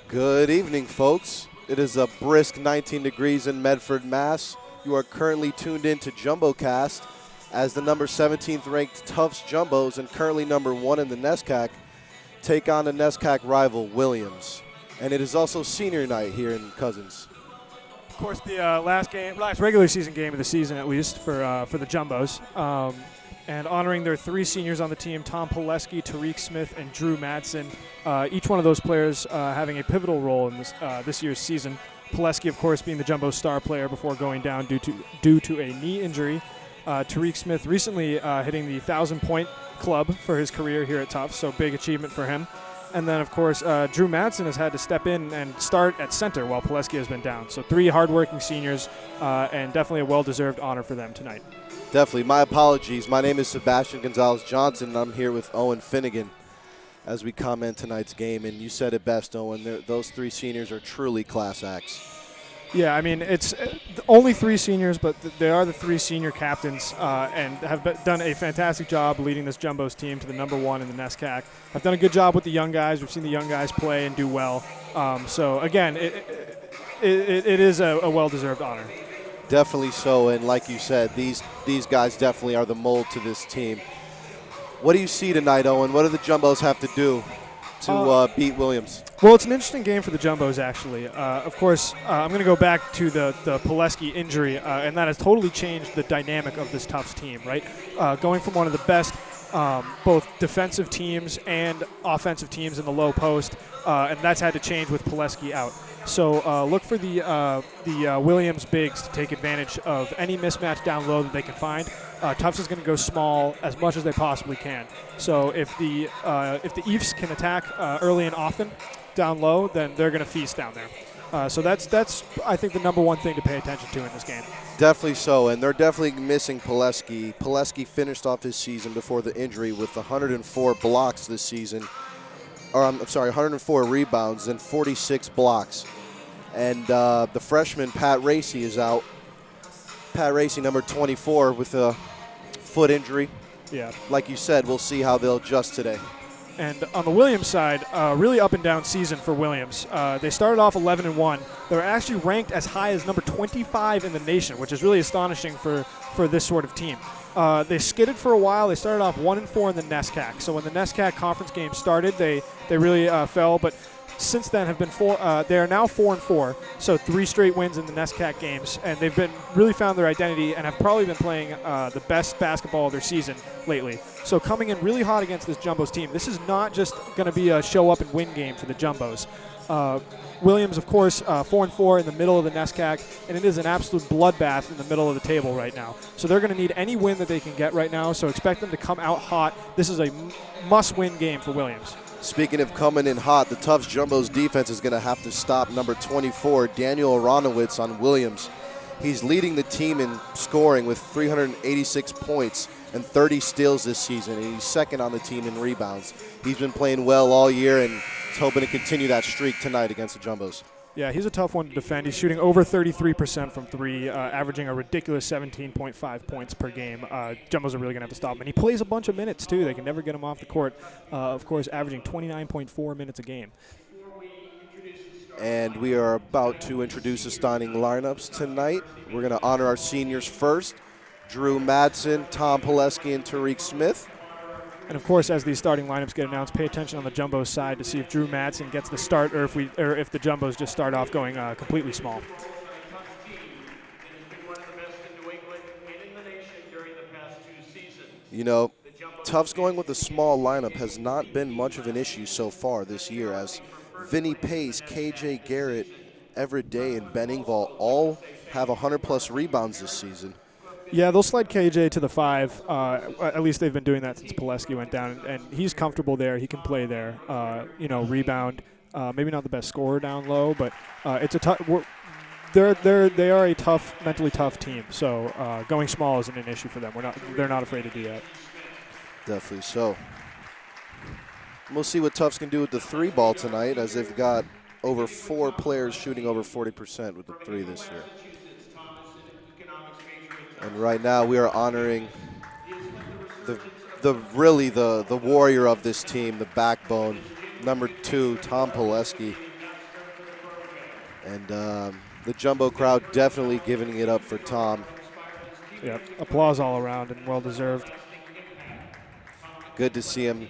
Good evening, folks. It is a brisk 19 degrees in Medford, Mass. You are currently tuned in to JumboCast as the number 17th ranked Tufts Jumbos and currently number 1 in the NESCAC take on the NESCAC rival Williams. And it is also senior night here in Cousins. Of course, the last regular season game of the season, at least for the Jumbos, and honoring their three seniors on the team: Tom Pileski, Tariq Smith, and Drew Madsen. Each one of those players having a pivotal role in this year's season. Pileski, of course, being the Jumbo star player before going down due to a knee injury. Tariq Smith recently hitting the 1,000-point club for his career here at Tufts, so big achievement for him. And then, of course, Drew Madsen has had to step in and start at center while Pileski has been down. So three hardworking seniors, and definitely a well-deserved honor for them tonight. Definitely. My apologies. My name is Sebastian Gonzalez-Johnson, and I'm here with Owen Finnegan as we comment tonight's game. And you said it best, Owen. Those three seniors are truly class acts. Yeah, I mean, it's only three seniors, but they are the three senior captains and have done a fantastic job leading this Jumbos team to the number 1 in the NESCAC. Have done a good job with the young guys. We've seen the young guys play and do well. So, again, it is a well-deserved honor. Definitely so, and like you said, these guys definitely are the mold to this team. What do you see tonight, Owen? What do the Jumbos have to do to beat Williams? Well, it's an interesting game for the Jumbos, actually. Of course, I'm going to go back to the Pileski injury, and that has totally changed the dynamic of this Tufts team, right? Going from one of the best both defensive teams and offensive teams in the low post, and that's had to change with Pileski out. So look for the Williams bigs to take advantage of any mismatch down low that they can find. Tufts is going to go small as much as they possibly can. So if the Ephs can attack early and often down low, then they're going to feast down there. So that's I think the number one thing to pay attention to in this game. Definitely so, and they're definitely missing Pileski. Pileski finished off his season before the injury with 104 blocks this season. Or I'm sorry, 104 rebounds and 46 blocks. And the freshman, Pat Racy, is out. Pat Racy, number 24, with a foot injury. Yeah. Like you said, we'll see how they'll adjust today. And on the Williams side, really up and down season for Williams. They started off 11-1. They're actually ranked as high as number 25 in the nation, which is really astonishing for this sort of team. They skidded for a while. They started off 1-4 in the NESCAC. So when the NESCAC conference game started, they really fell. But since then have been they are now 4-4. So 3 straight wins in the NESCAC games, and they've been really found their identity and have probably been playing the best basketball of their season lately. So coming in really hot against this Jumbos team. This is not just going to be a show up and win game for the Jumbos. Williams, of course, 4-4 in the middle of the NESCAC, and it is an absolute bloodbath in the middle of the table right now. So they're going to need any win that they can get right now, so expect them to come out hot. This is a must-win game for Williams. Speaking of coming in hot, the Tufts Jumbos defense is going to have to stop number 24, Daniel Aronowitz, on Williams. He's leading the team in scoring with 386 points and 30 steals this season, and he's second on the team in rebounds. He's been playing well all year, and he's hoping to continue that streak tonight against the Jumbos. Yeah, he's a tough one to defend. He's shooting over 33% from 3, averaging a ridiculous 17.5 points per game. Jumbos are really going to have to stop him. And he plays a bunch of minutes, too. They can never get him off the court. Of course, averaging 29.4 minutes a game. And we are about to introduce the starting lineups tonight. We're going to honor our seniors first. Drew Madsen, Tom Pileski, and Tariq Smith. And, of course, as these starting lineups get announced, pay attention on the Jumbos side to see if Drew Madsen gets the start or if the Jumbos just start off going completely small. You know, Tufts going with a small lineup has not been much of an issue so far this year, as Vinny Pace, KJ Garrett, Everett Day, and Ben Ingvall all have 100-plus rebounds this season. Yeah, they'll slide KJ to the 5. At least they've been doing that since Pileski went down, and he's comfortable there. He can play there. Rebound. Maybe not the best scorer down low, but it's a tough. They are a tough, mentally tough team. So going small isn't an issue for them. They're not afraid to do that. Definitely so. We'll see what Tufts can do with the 3 ball tonight, as they've got over 4 players shooting over 40% with the 3 this year. And right now we are honoring the warrior of this team, the backbone, number 2, Tom Pileski. And the Jumbo crowd definitely giving it up for Tom. Yep, applause all around and well-deserved. Good to see him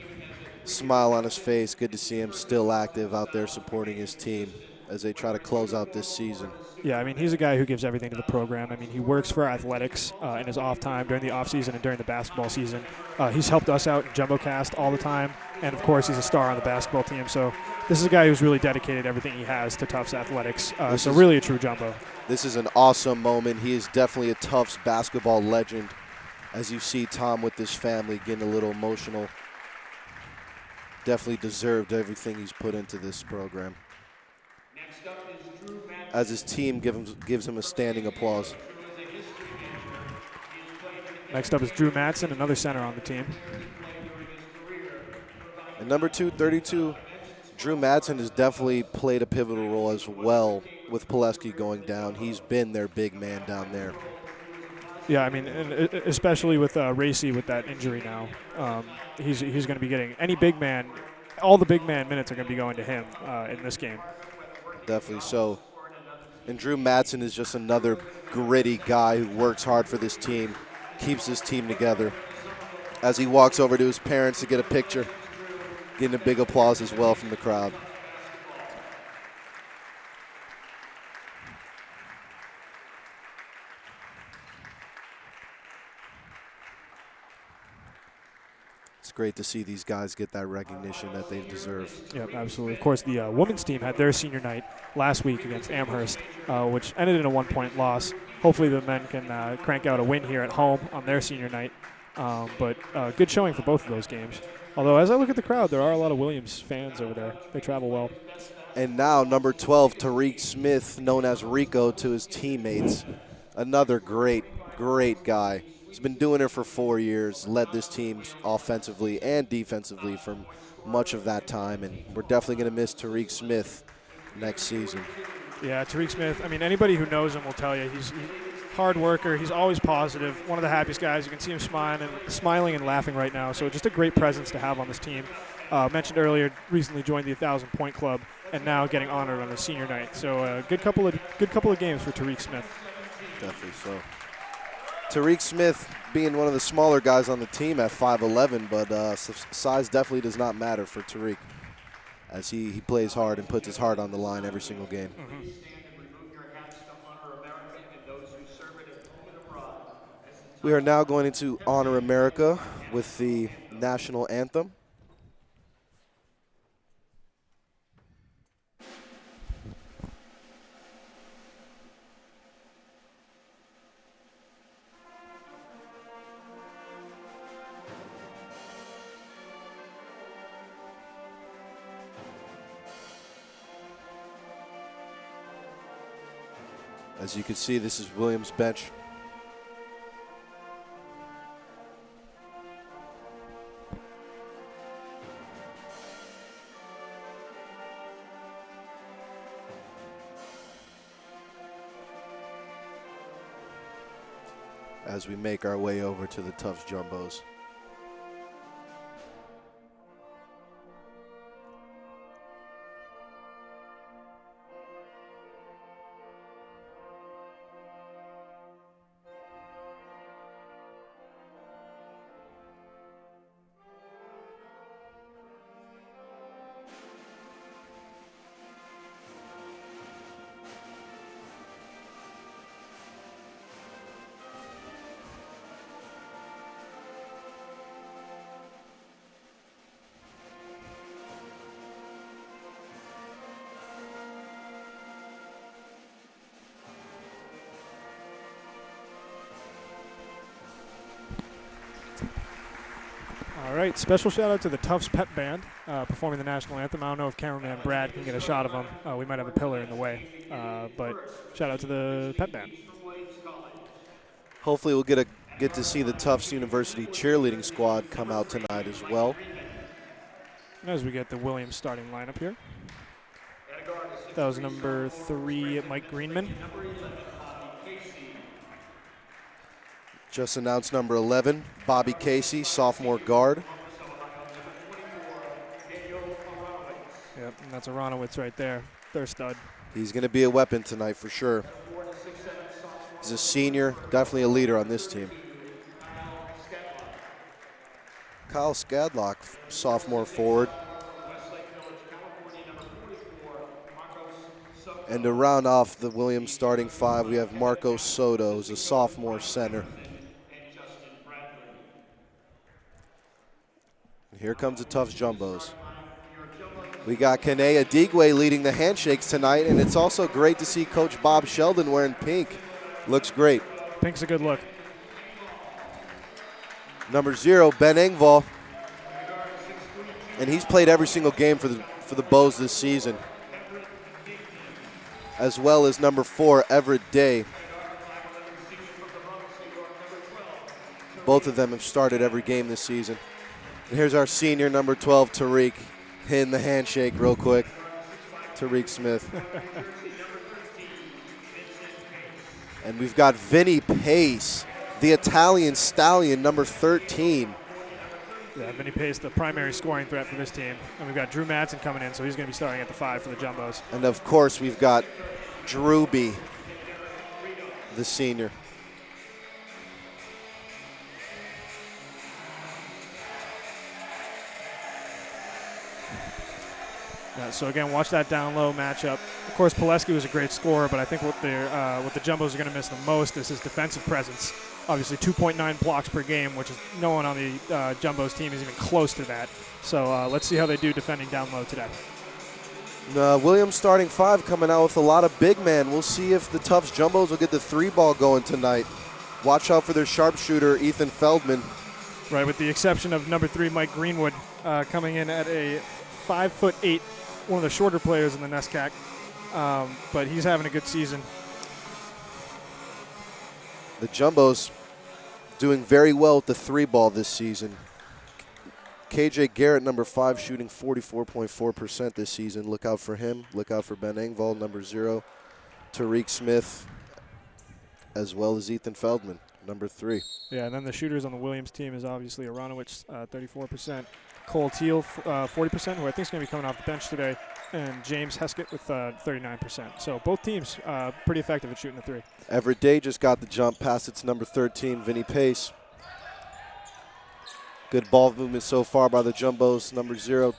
smile on his face. Good to see him still active out there supporting his team as they try to close out this season. Yeah, I mean, he's a guy who gives everything to the program. I mean, he works for athletics in his off time, during the off season and during the basketball season. He's helped us out in JumboCast all the time. And, of course, he's a star on the basketball team. So this is a guy who's really dedicated everything he has to Tufts athletics. So really a true Jumbo. This is an awesome moment. He is definitely a Tufts basketball legend. As you see Tom with this family getting a little emotional. Definitely deserved everything he's put into this program. As his team gives him a standing applause. Next up is Drew Mattson, another center on the team. And number 232, Drew Mattson has definitely played a pivotal role as well with Pileski going down. He's been their big man down there. Yeah, I mean, especially with Racy with that injury now. He's going to be getting any big man. All the big man minutes are going to be going to him in this game. Definitely so. And Drew Mattson is just another gritty guy who works hard for this team, keeps his team together. As he walks over to his parents to get a picture, getting a big applause as well from the crowd. It's great to see these guys get that recognition that they deserve. Yep, absolutely. Of course, the women's team had their senior night last week against Amherst, which ended in a one-point loss. Hopefully the men can crank out a win here at home on their senior night. But good showing for both of those games. Although, as I look at the crowd, there are a lot of Williams fans over there. They travel well. And now, number 12, Tariq Smith, known as Rico to his teammates. Another great, great guy. He's been doing it for 4 years, led this team offensively and defensively for much of that time, and we're definitely going to miss Tariq Smith next season. Yeah, Tariq Smith, I mean, anybody who knows him will tell you he's hard worker. He's always positive, one of the happiest guys. You can see him smiling and laughing right now, so just a great presence to have on this team. Mentioned earlier, recently joined the 1,000-point club, and now getting honored on his senior night. So a good couple of games for Tariq Smith. Definitely so. Tariq Smith being one of the smaller guys on the team at 5'11", but size definitely does not matter for Tariq, as he plays hard and puts his heart on the line every single game. Mm-hmm. We are now going to honor America with the national anthem. As you can see, this is Williams' bench. As we make our way over to the Tufts Jumbos. All right, special shout out to the Tufts Pep Band performing the national anthem. I don't know if cameraman Brad can get a shot of them. We might have a pillar in the way, but shout out to the Pep Band. Hopefully we'll get to see the Tufts University cheerleading squad come out tonight as well. As we get the Williams starting lineup here. That was number 3, Mike Greenman. Just announced number 11, Bobby Casey, sophomore guard. Yep, and that's Aronowitz right there, their stud. He's going to be a weapon tonight for sure. He's a senior, definitely a leader on this team. Kyle Skadlock, sophomore forward. And to round off the Williams starting five, we have Marco Soto, who's a sophomore center. And here comes the Tufts Jumbos. We got Kene Adigwe leading the handshakes tonight, and it's also great to see Coach Bob Sheldon wearing pink. Looks great. Pink's a good look. Number 0, Ben Engvall. And he's played every single game for the Bows this season. As well as number 4, Everett Day. Both of them have started every game this season. And here's our senior, number 12, Tariq, hitting the handshake real quick. Tariq Smith. And we've got Vinny Pace, the Italian stallion, number 13. Yeah, Vinny Pace, the primary scoring threat for this team. And we've got Drew Madsen coming in, so he's going to be starting at the 5 for the Jumbos. And, of course, we've got Drewby, the senior. Yeah, so again, watch that down low matchup. Of course, Pileski was a great scorer, but I think what the Jumbos are going to miss the most is his defensive presence. Obviously, 2.9 blocks per game, which is no one on the Jumbos team is even close to that. So let's see how they do defending down low today. Williams starting 5 coming out with a lot of big men. We'll see if the Tufts Jumbos will get the 3-ball going tonight. Watch out for their sharpshooter, Ethan Feldman. Right, with the exception of number 3, Mike Greenwood, coming in at a 5'8", one of the shorter players in the NESCAC, but he's having a good season. The Jumbos doing very well with the 3-ball this season. KJ Garrett, number 5, shooting 44.4% this season. Look out for him. Look out for Ben Engvall, number 0. Tariq Smith, as well as Ethan Feldman, number 3. Yeah, and then the shooters on the Williams team is obviously Aronowitz, 34%. Cole Teal, 40%, who I think is going to be coming off the bench today, and James Heskett with 39%. So both teams pretty effective at shooting the 3. Everett Day just got the jump, pass it to number 13, Vinny Pace. Good ball movement so far by the Jumbos. Number 0,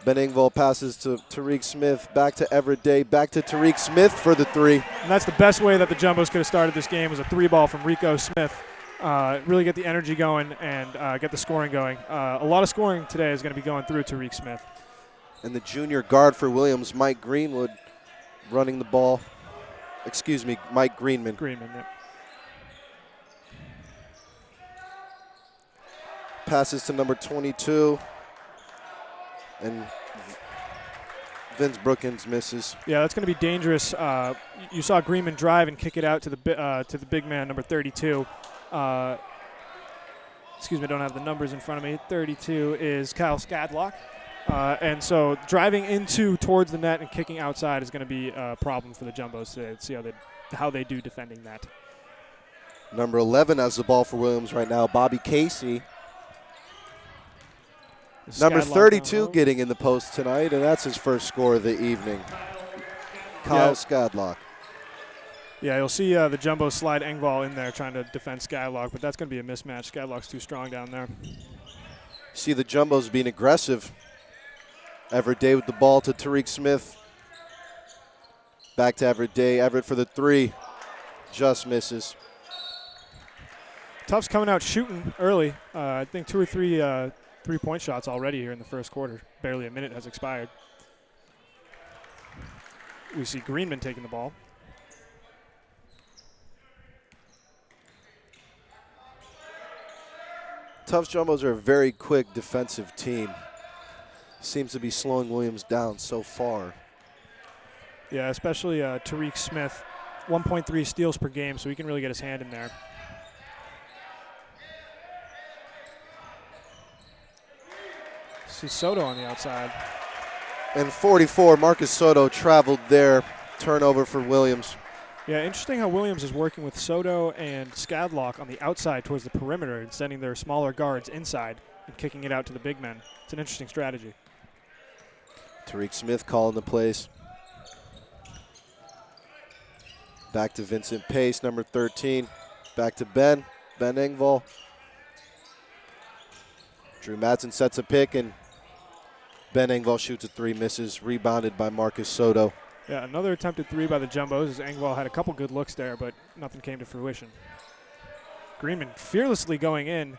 Ben Engvall passes to Tariq Smith, back to Everett Day, back to Tariq Smith for the 3. And that's the best way that the Jumbos could have started this game, was a 3-ball from Rico Smith. Really get the energy going and get the scoring going. A lot of scoring today is going to be going through Tariq Smith. And the junior guard for Williams, Mike Greenwood, running the ball. Excuse me, Mike Greenman. Yeah. Passes to number 22. And Vince Brookins misses. Yeah, that's going to be dangerous. You saw Greenman drive and kick it out to the big man, number 32. Excuse me, I don't have the numbers in front of me. 32 is Kyle Skadlock. And so driving towards the net and kicking outside is going to be a problem for the Jumbos today. Let's see how they do defending that. Number 11 has the ball for Williams right now, Bobby Casey. Number 32 getting in the post tonight, and that's his first score of the evening. Kyle Skadlock. Yeah, you'll see the Jumbo slide Engvall in there trying to defend Skadlock, but that's going to be a mismatch. Skadlock's too strong down there. See the Jumbos being aggressive. Everett Day with the ball to Tariq Smith. Back to Everett Day. Everett for the 3. Just misses. Tufts coming out shooting early. I think 2 or 3 3-point shots already here in the first quarter. Barely a minute has expired. We see Greenman taking the ball. Tufts Jumbos are a very quick defensive team. Seems to be slowing Williams down so far. Yeah, especially Tariq Smith. 1.3 steals per game, so he can really get his hand in there. See Soto on the outside. And 44, Marcus Soto traveled there. Turnover for Williams. Yeah, interesting how Williams is working with Soto and Skadlock on the outside towards the perimeter and sending their smaller guards inside and kicking it out to the big men. It's an interesting strategy. Tariq Smith calling the plays. Back to Vincent Pace, number 13. Back to Ben Engvall. Drew Madsen sets a pick, and Ben Engvall shoots a three, misses, rebounded by Marcus Soto. Yeah, another attempted three by the Jumbos as Engvall had a couple good looks there, but nothing came to fruition. Greenman fearlessly going in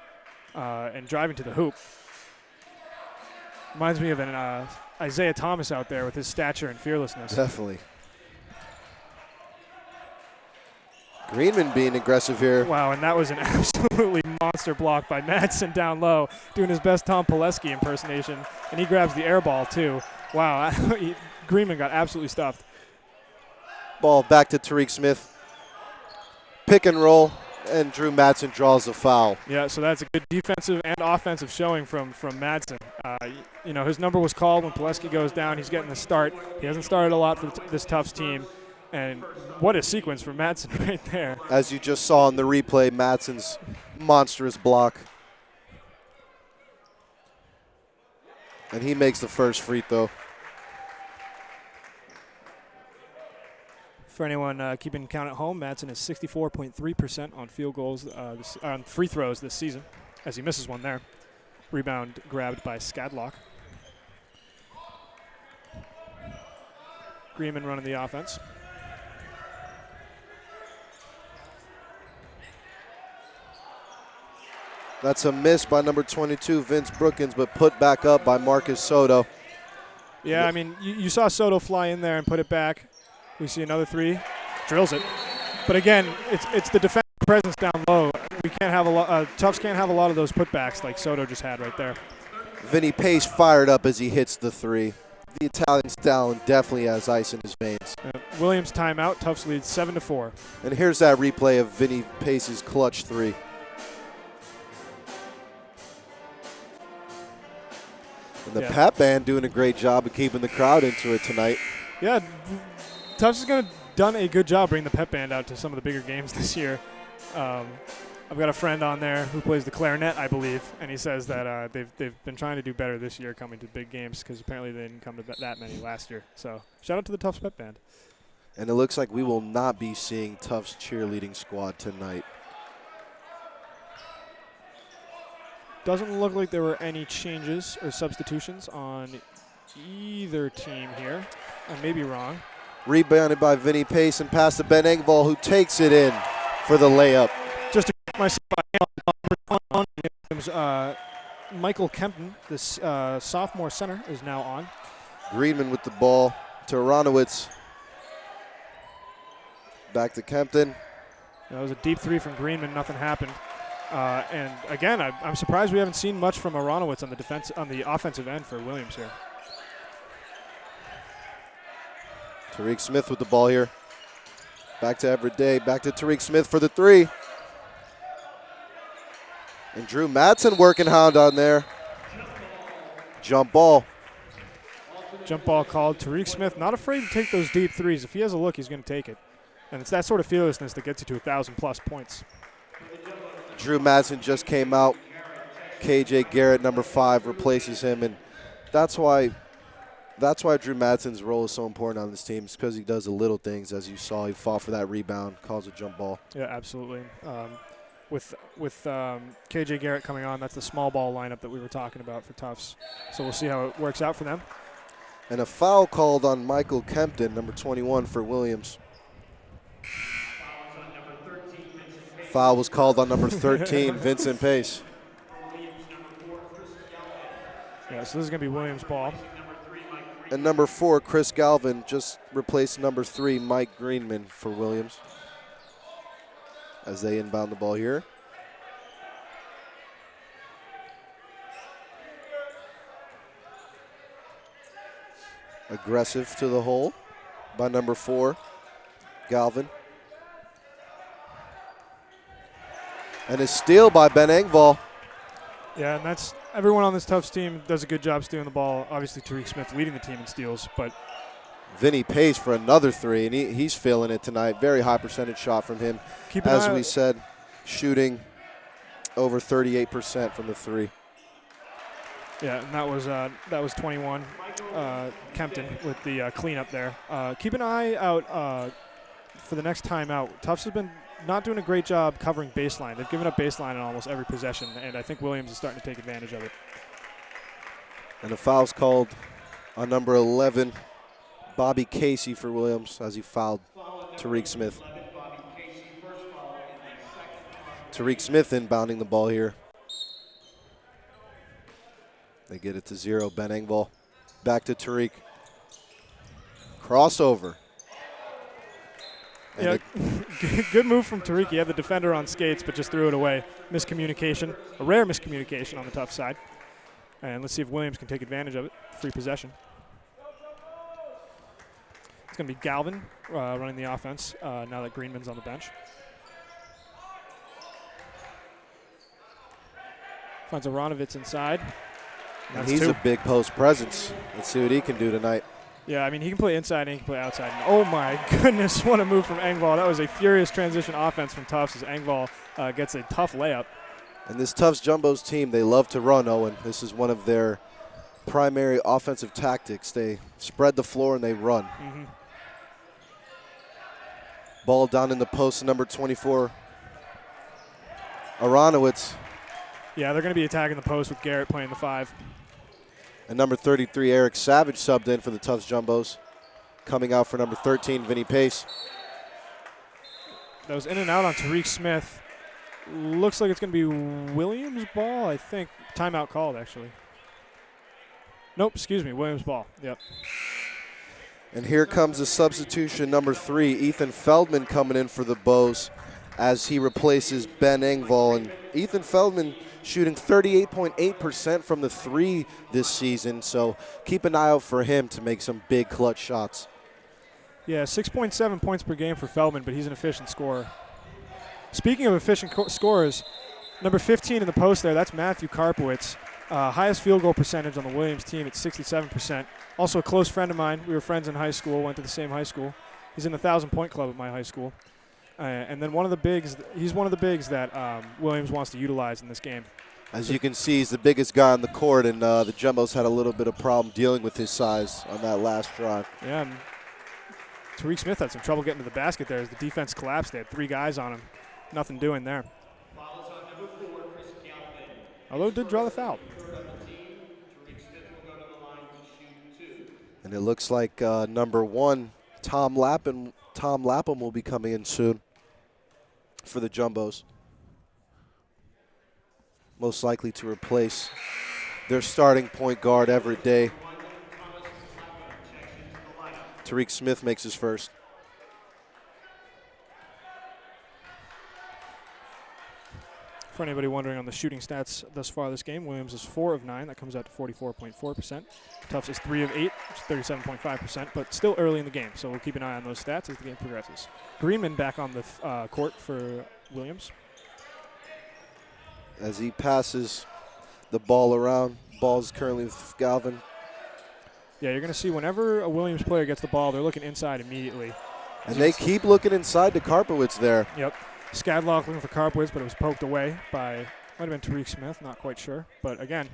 and driving to the hoop. Reminds me of an Isaiah Thomas out there with his stature and fearlessness. Definitely. Greenman being aggressive here. Wow, and that was an absolutely monster block by Madsen down low, doing his best Tom Pileski impersonation, and he grabs the air ball too. Wow, Greenman got absolutely stuffed. Ball back to Tariq Smith. Pick and roll, and Drew Madsen draws a foul. Yeah, so that's a good defensive and offensive showing from Madsen. You know, his number was called when Pileski goes down. He's getting the start. He hasn't started a lot for this Tufts team. And what a sequence from Madsen right there. As you just saw in the replay, Madsen's monstrous block. And he makes the first free throw. For anyone keeping count at home, Madsen is 64.3% on field goals, on free throws this season, as he misses one there. Rebound grabbed by Skadlock. Greenman running the offense. That's a miss by number 22, Vince Brookins, but put back up by Marcus Soto. Yeah, I mean, you saw Soto fly in there and put it back. We see another three, drills it. But again, it's the defensive presence down low. We can't have a lot. Tufts can't have a lot of those putbacks like Soto just had right there. Vinny Pace fired up as he hits the three. The Italian stallion definitely has ice in his veins. Williams timeout. Tufts leads 7-4. And here's that replay of Vinny Pace's clutch three. And the Pat Band doing a great job of keeping the crowd into it tonight. Yeah, Tufts has done a good job bringing the pep band out to some of the bigger games this year. I've got a friend on there who plays the clarinet, I believe, and he says that they've been trying to do better this year coming to big games because apparently they didn't come to that many last year. So shout out to the Tufts pep band. And it looks like we will not be seeing Tufts cheerleading squad tonight. Doesn't look like there were any changes or substitutions on either team here. I may be wrong. Rebounded by Vinny Pace and passed to Ben Engvall, who takes it in for the layup. Just to get myself on, Michael Kempton, this sophomore center, is now on. Greenman with the ball to Aronowitz. Back to Kempton. That was a deep three from Greenman. Nothing happened. And again, I'm surprised we haven't seen much from Aronowitz on the offensive end for Williams here. Tariq Smith with the ball here. Back to Everday. Back to Tariq Smith for the three. And Drew Madsen working hound on there. Jump ball. Jump ball called. Tariq Smith not afraid to take those deep threes. If he has a look, he's going to take it. And it's that sort of fearlessness that gets you to 1,000+ points. Drew Madsen just came out. KJ Garrett, number 5, replaces him, and that's why Drew Madsen's role is so important on this team. It's because he does the little things, as you saw. He fought for that rebound, calls a jump ball. Yeah, absolutely. With KJ Garrett coming on, that's the small ball lineup that we were talking about for Tufts. So we'll see how it works out for them. And a foul called on Michael Kempton, number 21 for Williams. Foul was called on number 13, Vincent Pace. Yeah, so this is going to be Williams' ball. And number 4, Chris Galvin, just replaced number 3, Mike Greenman for Williams. As they inbound the ball here. Aggressive to the hole by number 4, Galvin. And a steal by Ben Engvall. Yeah, and that's everyone on this Tufts team does a good job stealing the ball. Obviously, Tariq Smith leading the team in steals, but Vinny Pace for another 3, and he's feeling it tonight. Very high percentage shot from him. As we said, shooting over 38% from the 3. Yeah, and that was 21. Kempton with the cleanup there. Keep an eye out for the next timeout. Tufts has been not doing a great job covering baseline. They've given up baseline on almost every possession, and I think Williams is starting to take advantage of it. And a foul's called on number 11, Bobby Casey for Williams, as he fouled Tariq Smith. Tariq Smith inbounding the ball here. They get it to 0. Ben Engvall back to Tariq. Crossover. Yeah, good move from Tariq. He had the defender on skates, but just threw it away. Miscommunication, a rare miscommunication on the Tufts side. And let's see if Williams can take advantage of it. Free possession. It's going to be Galvin running the offense now that Greenman's on the bench. Finds Aronovitz inside. And he's a big post presence. Let's see what he can do tonight. Yeah, I mean, he can play inside and he can play outside. And oh, my goodness, what a move from Engvall. That was a furious transition offense from Tufts as Engvall gets a tough layup. And this Tufts Jumbos team, they love to run, Owen. This is one of their primary offensive tactics. They spread the floor and they run. Mm-hmm. Ball down in the post, number 24, Aronowitz. Yeah, they're going to be attacking the post with Garrett playing the 5. And number 33, Eric Savage, subbed in for the Tufts Jumbos. Coming out for number 13, Vinny Pace. That was in and out on Tariq Smith. Looks like it's going to be Williams' ball, I think. Timeout called, actually. Nope, excuse me, Williams' ball. Yep. And here comes the substitution, number 3, Ethan Feldman coming in for the Bows as he replaces Ben Engvall. And Ethan Feldman shooting 38.8% from the 3 this season, so keep an eye out for him to make some big clutch shots. Yeah, 6.7 points per game for Feldman, but he's an efficient scorer. Speaking of efficient scorers, number 15 in the post there, that's Matthew Karpowitz. Highest field goal percentage on the Williams team at 67%. Also a close friend of mine. We were friends in high school, went to the same high school. He's in the 1,000-point club at my high school. And then he's one of the bigs that Williams wants to utilize in this game. As you can see, he's the biggest guy on the court, and the Jumbos had a little bit of problem dealing with his size on that last drive. Yeah, and Tariq Smith had some trouble getting to the basket there as the defense collapsed. They had 3 guys on him. Nothing doing there. Although did draw the foul. And it looks like number 1, Tom Lapham will be coming in soon for the Jumbos. Most likely to replace their starting point guard Everett Day. Tariq Smith makes his first. For anybody wondering on the shooting stats thus far this game, Williams is 4 of 9. That comes out to 44.4%. Tufts is 3 of 8, which is 37.5%, but still early in the game, so we'll keep an eye on those stats as the game progresses. Greenman back on the court for Williams. As he passes the ball around, ball's currently with Galvin. Yeah, you're going to see whenever a Williams player gets the ball, they're looking inside immediately. And they keep looking inside to Karpowitz there. Yep. Skadlock looking for Karpowitz, but it was poked away by, might have been Tariq Smith, not quite sure. But again,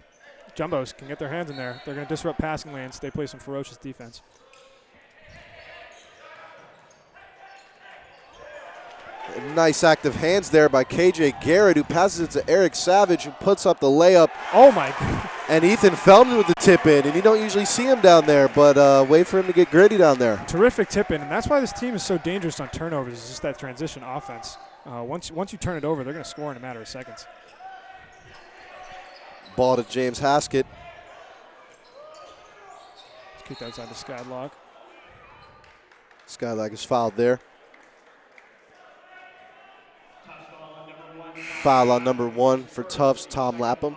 Jumbos can get their hands in there. They're going to disrupt passing lanes. They play some ferocious defense. A nice active hands there by KJ Garrett, who passes it to Eric Savage, who puts up the layup. Oh, my God. And Ethan Feldman with the tip in, and you don't usually see him down there, but wait for him to get gritty down there. Terrific tip in, and that's why this team is so dangerous on turnovers. It's just that transition offense. Once you turn it over, they're going to score in a matter of seconds. Ball to James Haskett. Let's kick that outside to Skadlock. Skadlock is fouled there. Foul on number 1 for Tufts, Tom Lapham.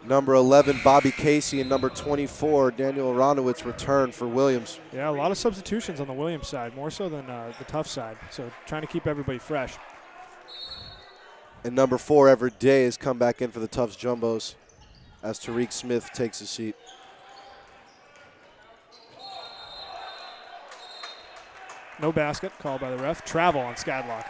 Number 11, Bobby Casey, and number 24, Daniel Aronowitz, return for Williams. Yeah, a lot of substitutions on the Williams side, more so than the Tufts side. So trying to keep everybody fresh. And number 4, Everett Day, has come back in for the Tufts Jumbos as Tariq Smith takes his seat. No basket called by the ref. Travel on Skadlock.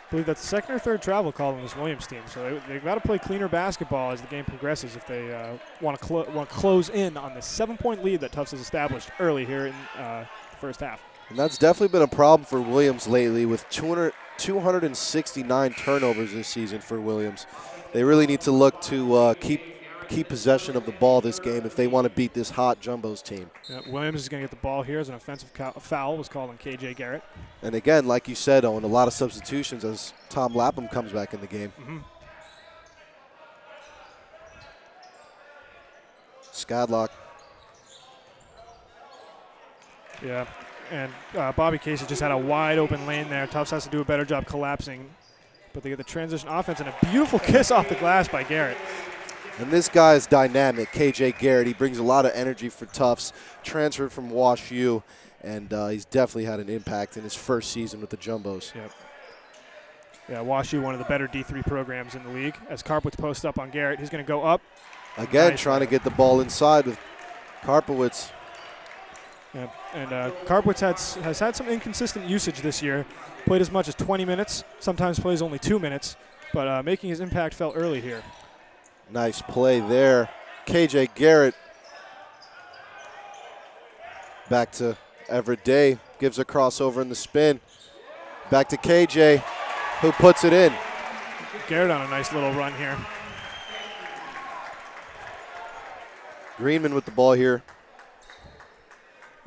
I believe that's the second or third travel call on this Williams team. So they've got to play cleaner basketball as the game progresses if they want to close in on the 7-point lead that Tufts has established early here in the first half. And that's definitely been a problem for Williams lately with 269 turnovers this season for Williams. They really need to look to keep possession of the ball this game if they want to beat this hot Jumbos team. Yep, Williams is going to get the ball here as an offensive foul was called on KJ Garrett. And again, like you said, Owen, a lot of substitutions as Tom Lapham comes back in the game. Mm-hmm. Skadlock. Yeah, and Bobby Casey just had a wide open lane there. Tufts has to do a better job collapsing, but they get the transition offense and a beautiful kiss off the glass by Garrett. And this guy is dynamic, KJ Garrett. He brings a lot of energy for Tufts, transferred from Wash U, and he's definitely had an impact in his first season with the Jumbos. Yep. Yeah, Wash U, one of the better D3 programs in the league. As Karpowitz posts up on Garrett, he's going to go up. Again, Nice. trying to get the ball inside with Karpowitz. Yeah, and Karpowitz has had some inconsistent usage this year. Played as much as 20 minutes, sometimes plays only 2 minutes, but making his impact felt early here. Nice play there. KJ Garrett back to Everett Day. Gives a crossover in the spin. Back to KJ, who puts it in. Garrett on a nice little run here. Greenman with the ball here.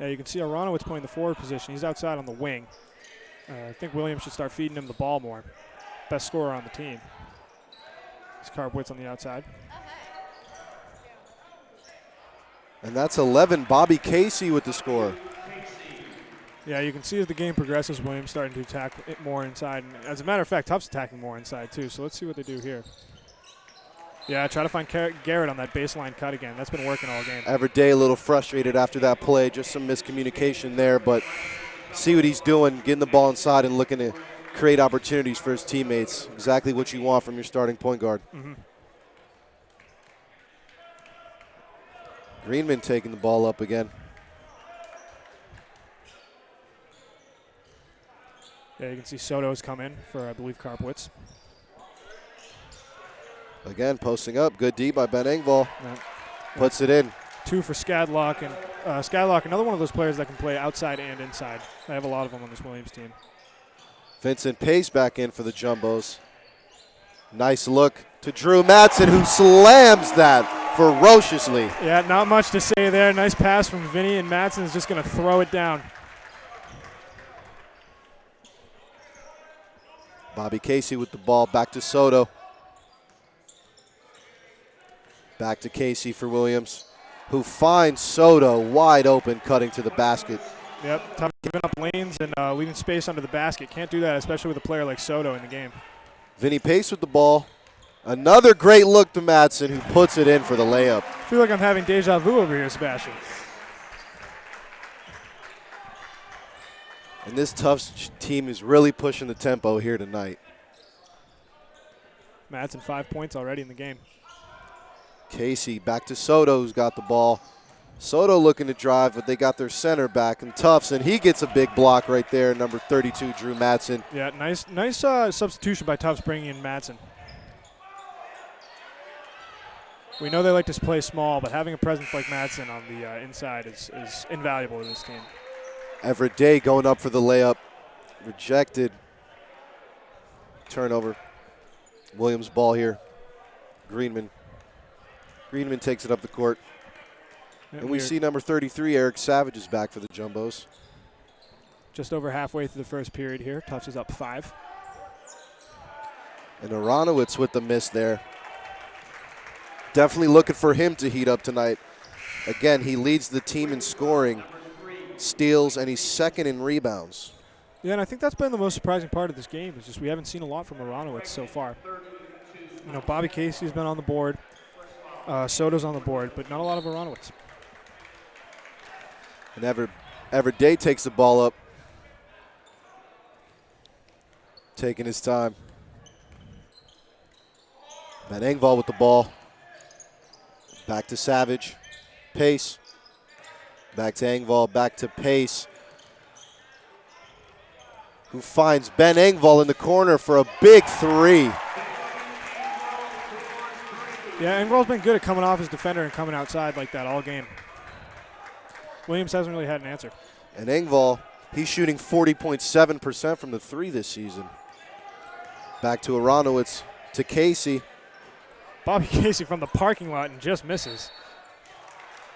Yeah, you can see Aronowitz playing the forward position. He's outside on the wing. I think Williams should start feeding him the ball more. Best scorer on the team. It's Karpowitz on the outside. And that's 11. Bobby Casey with the score. Yeah, you can see as the game progresses, Williams starting to attack it more inside. And as a matter of fact, Tufts attacking more inside too. So let's see what they do here. Yeah, try to find Garrett on that baseline cut again. That's been working all game. Everett Day a little frustrated after that play. Just some miscommunication there, but see what he's doing, getting the ball inside and looking to create opportunities for his teammates. Exactly what you want from your starting point guard. Mm-hmm. Greenman taking the ball up again. Yeah, you can see Soto's come in for, I believe, Karpowitz. Again, posting up. Good D by Ben Engvall. Yeah. Puts it in. 2 for Skadlock. And Skadlock, another one of those players that can play outside and inside. I have a lot of them on this Williams team. Vincent Pace back in for the Jumbos. Nice look to Drew Matson, who slams that ferociously. Yeah, not much to say there. Nice pass from Vinny, and Matson's just going to throw it down. Bobby Casey with the ball. Back to Soto. Back to Casey for Williams, who finds Soto wide open, cutting to the basket. Yep, tough giving up lanes and leaving space under the basket. Can't do that, especially with a player like Soto in the game. Vinny Pace with the ball. Another great look to Matson, who puts it in for the layup. I feel like I'm having deja vu over here, Sebastian. And this Tufts team is really pushing the tempo here tonight. Matson 5 points already in the game. Casey back to Soto, who's got the ball. Soto looking to drive, but they got their center back in Tufts, and he gets a big block right there, number 32, Drew Matson. Yeah, nice substitution by Tufts bringing in Matson. We know they like to play small, but having a presence like Matson on the inside is invaluable to this team. Everett Day going up for the layup. Rejected. Turnover. Williams ball here. Greenman takes it up the court. Yeah, And we see number 33, Eric Savage, is back for the Jumbos. Just over halfway through the first period here. Tufts is up 5. And Aronowitz with the miss there. Definitely looking for him to heat up tonight. Again, he leads the team in scoring, steals, and he's second in rebounds. Yeah, and I think that's been the most surprising part of this game is just we haven't seen a lot from Aronowitz so far. You know, Bobby Casey's been on the board. Soto's on the board, but not a lot of Aronowitz. And Everett Day takes the ball up. Taking his time. Ben Engvall with the ball. Back to Savage. Pace. Back to Engvall. Back to Pace. who finds Ben Engvall in the corner for a big three. Yeah, Engvall's been good at coming off his defender and coming outside like that all game. Williams hasn't really had an answer. And Engvall, he's shooting 40.7% from the three this season. Back to Aronowitz, to Casey. Bobby Casey from the parking lot and just misses.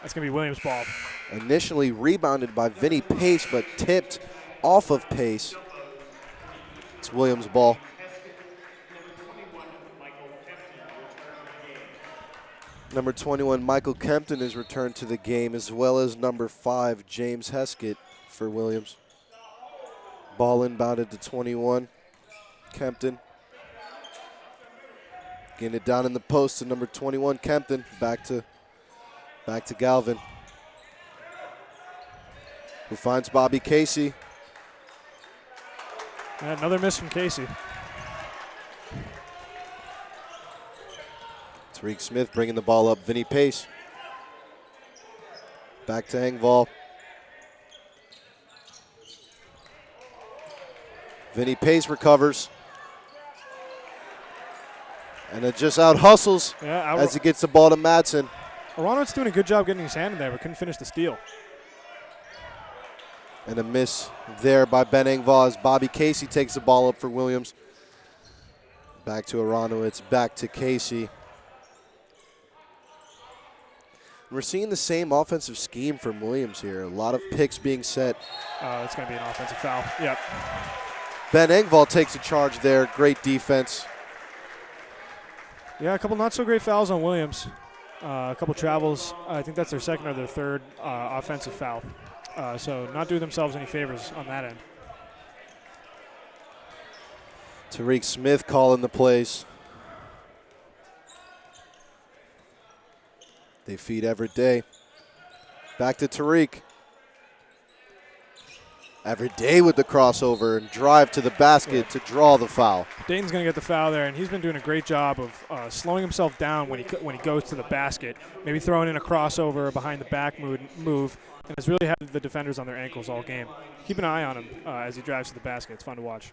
That's going to be Williams' ball. Initially rebounded by Vinny Pace, but tipped off of Pace. It's Williams' ball. Number 21, Michael Kempton, is returned to the game, as well as number 5, James Heskett for Williams. Ball inbounded to 21, Kempton. Getting it down in the post to number 21, Kempton. Back to Galvin, who finds Bobby Casey. And another miss from Casey. Tariq Smith bringing the ball up. Vinny Pace. Back to Engvall. Vinny Pace recovers. And it just out hustles as he gets the ball to Madsen. Aronowitz doing a good job getting his hand in there, but couldn't finish the steal. And a miss there by Ben Engvall as Bobby Casey takes the ball up for Williams. Back to Aronowitz, back to Casey. We're seeing the same offensive scheme from Williams here. A lot of picks being set. It's going to be an offensive foul. Yep. Ben Engvall takes a charge there. Great defense. Yeah, a couple not so great fouls on Williams. A couple travels. I think that's their second or their third offensive foul. So not doing themselves any favors on that end. Tariq Smith calling the plays. They feed Everday. Back to Tariq. Everday with the crossover and drive to the basket to draw the foul. Dayton's going to get the foul there, and he's been doing a great job of slowing himself down when he goes to the basket, maybe throwing in a crossover behind the back move, and has really had the defenders on their ankles all game. Keep an eye on him as he drives to the basket. It's fun to watch.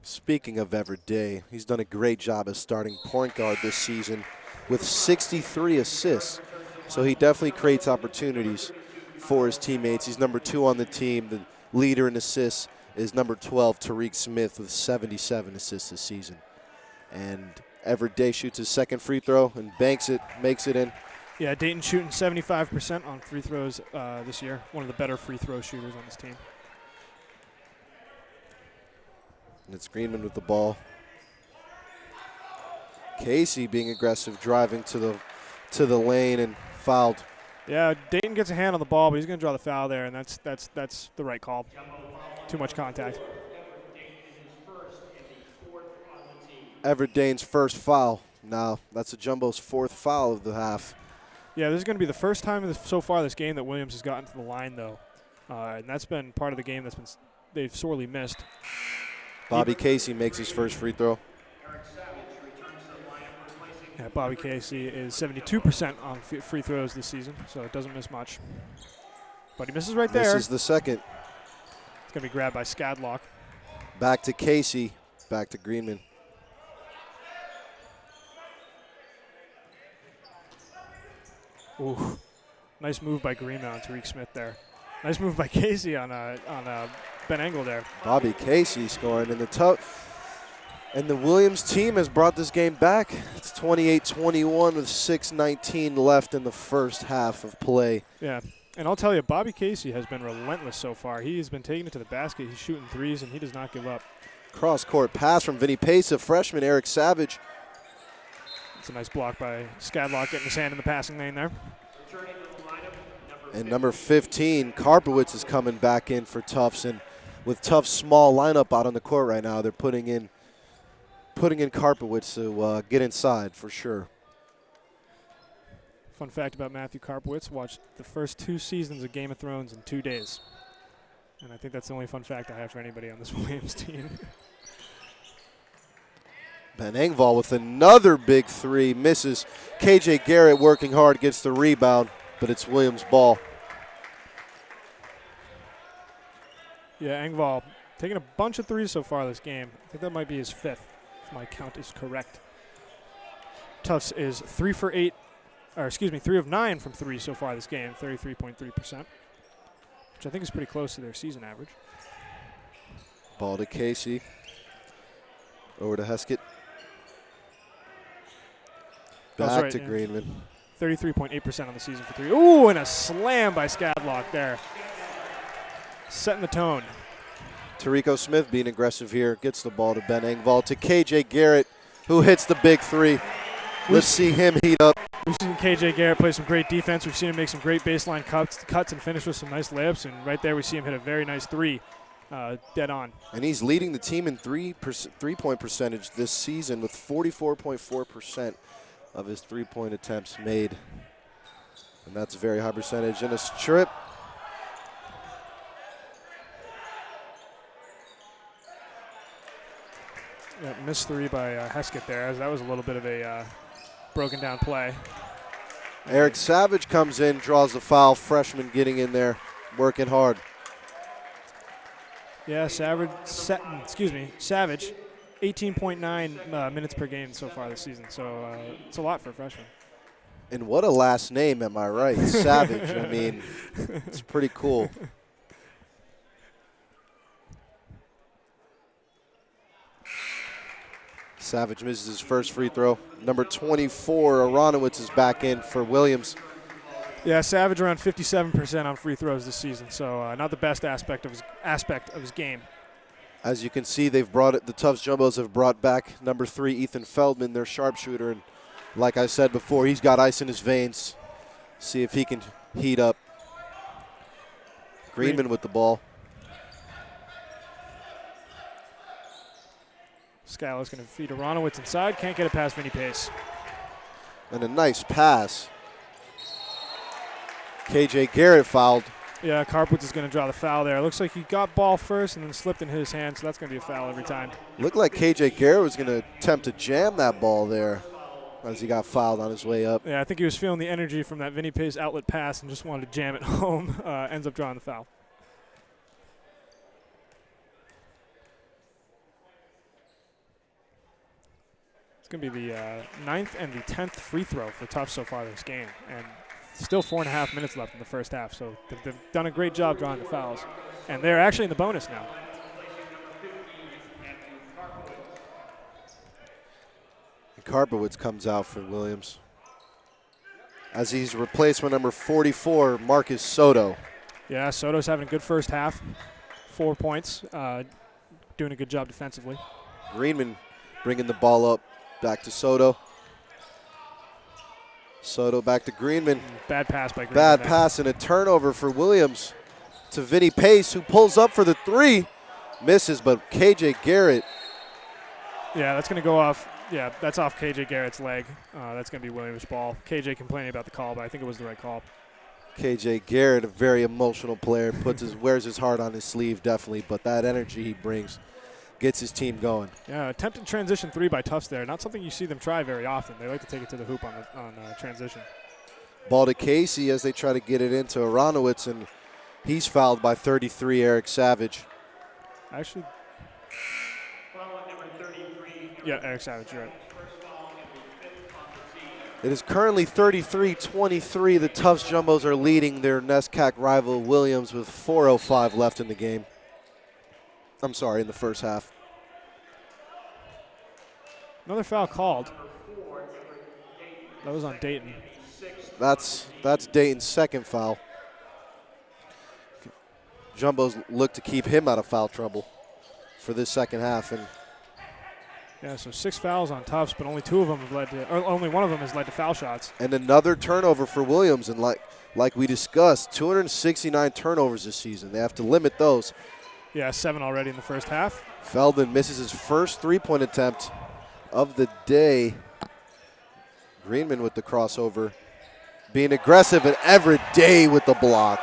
Speaking of Everday, he's done a great job as starting point guard this season with 63 assists. So he definitely creates opportunities for his teammates. He's number 2 on the team. The leader in assists is number 12, Tariq Smith, with 77 assists this season. And Everday shoots his second free throw and banks it, makes it in. Yeah, Dayton shooting 75% on free throws this year. One of the better free throw shooters on this team. And it's Greenman with the ball. Casey being aggressive, driving to the lane and fouled. Yeah, Dayton gets a hand on the ball, but he's going to draw the foul there, and that's the right call. Too much contact. Everdane's first foul. Now that's a Jumbo's 4th foul of the half. Yeah, this is going to be the first time so far this game that Williams has gotten to the line, though, and that's been part of the game they've sorely missed. Bobby Casey makes his first free throw. Yeah, Bobby Casey is 72% on free throws this season, so it doesn't miss much. But he misses right there. This is the second. It's going to be grabbed by Skadlock. Back to Casey, back to Greenman. Ooh, nice move by Greenman on Tariq Smith there. Nice move by Casey on Ben Engvall there. Bobby Casey scoring in the tough. And the Williams team has brought this game back. It's 28-21 with 6:19 left in the first half of play. Yeah, and I'll tell you, Bobby Casey has been relentless so far. He has been taking it to the basket. He's shooting threes, and he does not give up. Cross-court pass from Vinny Pace, a freshman, Eric Savage. It's a nice block by Skadlock, getting his hand in the passing lane there. And number 15, Karpowitz, is coming back in for Tufts. And with Tufts' small lineup out on the court right now, they're putting in Karpowitz to get inside for sure. Fun fact about Matthew Karpowitz, watched the first 2 seasons of Game of Thrones in 2 days. And I think that's the only fun fact I have for anybody on this Williams team. Ben Engvall with another big three, misses. KJ Garrett working hard, gets the rebound, but it's Williams' ball. Yeah, Engvall taking a bunch of threes so far this game. I think that might be his 5th, if my count is correct. Tufts is 3 of 9 from 3 so far this game, 33.3%, which I think is pretty close to their season average. Ball to Casey. Over to Heskett. Back to Greenman. 33.8% on the season for 3. Ooh, and a slam by Scadlock there. Setting the tone. Tarico Smith being aggressive here. Gets the ball to Ben Engvall. To KJ Garrett, who hits the big 3. Let's see him heat up. We've seen KJ Garrett play some great defense. We've seen him make some great baseline cuts and finish with some nice layups. And right there we see him hit a very nice 3. Dead on. And he's leading the team in three-point percentage this season with 44.4% of his three-point attempts made. And that's a very high percentage. And a strip. Yeah, missed 3 by Heskett there, as that was a little bit of a broken down play. Eric Savage comes in, draws the foul. Freshman getting in there, working hard. Yeah, Savage, 18.9 minutes per game so far this season. So it's a lot for a freshman. And what a last name, am I right? Savage. I mean, it's pretty cool. Savage misses his first free throw. Number 24, Aronowitz, is back in for Williams. Yeah, Savage around 57% on free throws this season, so not the best aspect of his game. As you can see, they've brought it. The Tufts Jumbos have brought back number 3, Ethan Feldman, their sharpshooter, and like I said before, he's got ice in his veins. See if he can heat up. Greenman with the ball. Skyler's going to feed Aronowitz inside. Can't get it past Vinny Pace. And a nice pass. KJ Garrett fouled. Yeah, Carpwoods is going to draw the foul there. Looks like he got ball first and then slipped in his hand, so that's going to be a foul every time. Looked like KJ Garrett was going to attempt to jam that ball there as he got fouled on his way up. Yeah, I think he was feeling the energy from that Vinny Pace outlet pass and just wanted to jam it home. Ends up drawing the foul. It's going to be the 9th and the 10th free throw for Tufts so far this game. And still 4.5 minutes left in the first half, so they've done a great job drawing the fouls. And they're actually in the bonus now. And Karpowitz comes out for Williams as he's replaced with number 44, Marcus Soto. Yeah, Soto's having a good first half. 4 points, doing a good job defensively. Greenman bringing the ball up, back to Soto. Soto back to Greenman. Bad pass by Greenman. Bad pass and a turnover for Williams to Vinny Pace, who pulls up for the 3. Misses, but KJ Garrett. Yeah, that's going to go off. Yeah, that's off KJ Garrett's leg. That's going to be Williams' ball. KJ complaining about the call, but I think it was the right call. KJ Garrett, a very emotional player, wears his heart on his sleeve, definitely, but that energy he brings gets his team going. Yeah, attempted transition 3 by Tufts there. Not something you see them try very often. They like to take it to the hoop on transition. Ball to Casey as they try to get it into Aronowitz, and he's fouled by 33, Eric Savage. Actually, yeah, Eric Savage, you're right. It is currently 33-23. The Tufts Jumbos are leading their NESCAC rival Williams with 4:05 left in the game. I'm sorry, in the first half. Another foul called. That was on Dayton. That's Dayton's second foul. Jumbos look to keep him out of foul trouble for this second half. And yeah, so 6 fouls on Tufts, but only 2 of them have led to, or only one of them has led to foul shots. And another turnover for Williams. And like we discussed, 269 turnovers this season. They have to limit those. Yeah, 7 already in the first half. Feldman misses his first three-point attempt of the day. Greenman with the crossover. Being aggressive, and Everett Day with the block.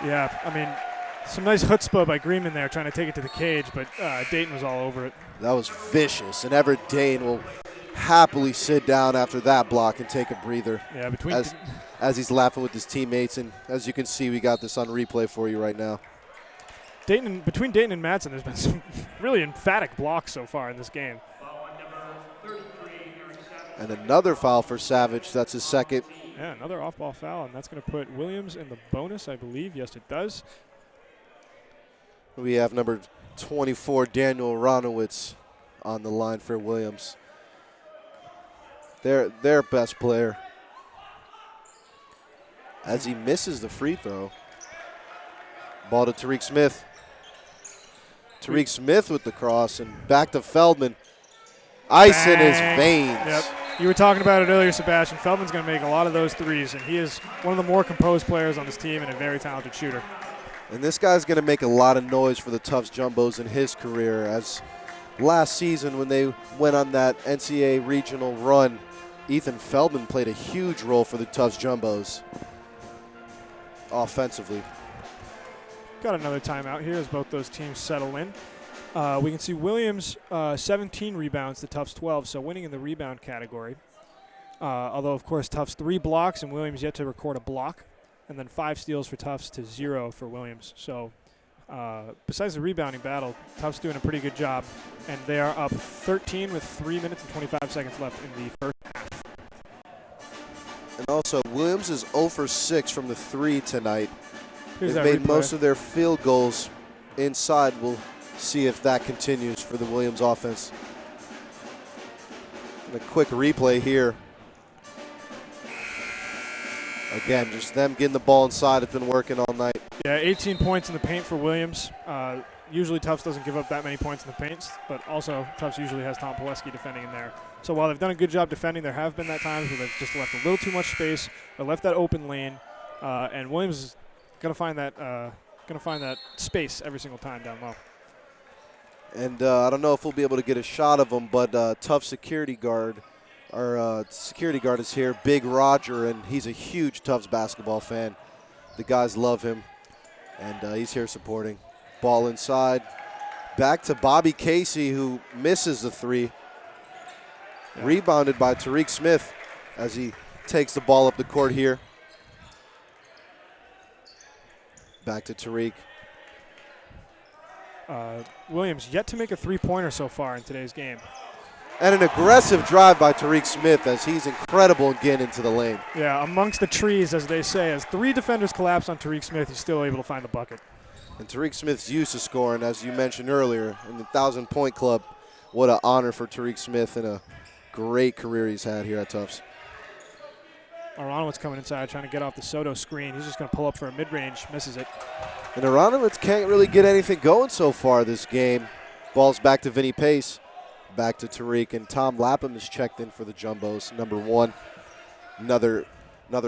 Yeah, I mean, some nice chutzpah by Greenman there trying to take it to the cage, but Dayton was all over it. That was vicious, and Everett Dane will happily sit down after that block and take a breather. Yeah, as he's laughing with his teammates, and as you can see, we got this on replay for you right now. between Dayton and Madsen, there's been some really emphatic blocks so far in this game. And another foul for Savage. That's his second. Yeah, another off-ball foul, and that's going to put Williams in the bonus, I believe. Yes, it does. We have number 24, Daniel Ronowitz, on the line for Williams. Their best player. As he misses the free throw. Ball to Tariq Smith. Tariq Smith with the cross, and back to Feldman. Ice in his veins. Yep. You were talking about it earlier, Sebastian. Feldman's going to make a lot of those threes, and he is one of the more composed players on this team and a very talented shooter. And this guy's going to make a lot of noise for the Tufts Jumbos in his career, as last season when they went on that NCAA regional run, Ethan Feldman played a huge role for the Tufts Jumbos offensively. Got another timeout here as both those teams settle in. We can see Williams 17 rebounds to Tufts 12, so winning in the rebound category. Although, of course, Tufts 3 blocks and Williams yet to record a block. And then 5 steals for Tufts to 0 for Williams. So besides the rebounding battle, Tufts doing a pretty good job. And they are up 13 with 3 minutes and 25 seconds left in the first half. And also, Williams is 0 for 6 from the 3 tonight. Here's They've made most of their field goals inside. We'll see if that continues for the Williams offense. And a quick replay here. Again, just them getting the ball inside have been working all night. Yeah, 18 points in the paint for Williams. Usually Tufts doesn't give up that many points in the paint, but also Tufts usually has Tom Pileski defending in there. So while they've done a good job defending, there have been that times where they've just left a little too much space, or left that open lane, and Williams is going to find that space every single time down low. And I don't know if we'll be able to get a shot of him, but Tufts security guard is here, Big Roger, and he's a huge Tufts basketball fan. The guys love him, and he's here supporting. Ball inside. Back to Bobby Casey, who misses the 3. Yeah. Rebounded by Tariq Smith as he takes the ball up the court here. Back to Tariq. Williams yet to make a 3-pointer so far in today's game. And an aggressive drive by Tariq Smith as he's incredible getting into the lane. Yeah, amongst the trees, as they say. As 3 defenders collapse on Tariq Smith, he's still able to find the bucket. And Tariq Smith's used to scoring, as you mentioned earlier, in the 1,000-point club. What an honor for Tariq Smith and a great career he's had here at Tufts. Aronowitz coming inside, trying to get off the Soto screen. He's just going to pull up for a mid-range, misses it. And Aronowitz can't really get anything going so far this game. Ball's back to Vinny Pace. Back to Tariq, and Tom Lapham is checked in for the Jumbos, number 1. Another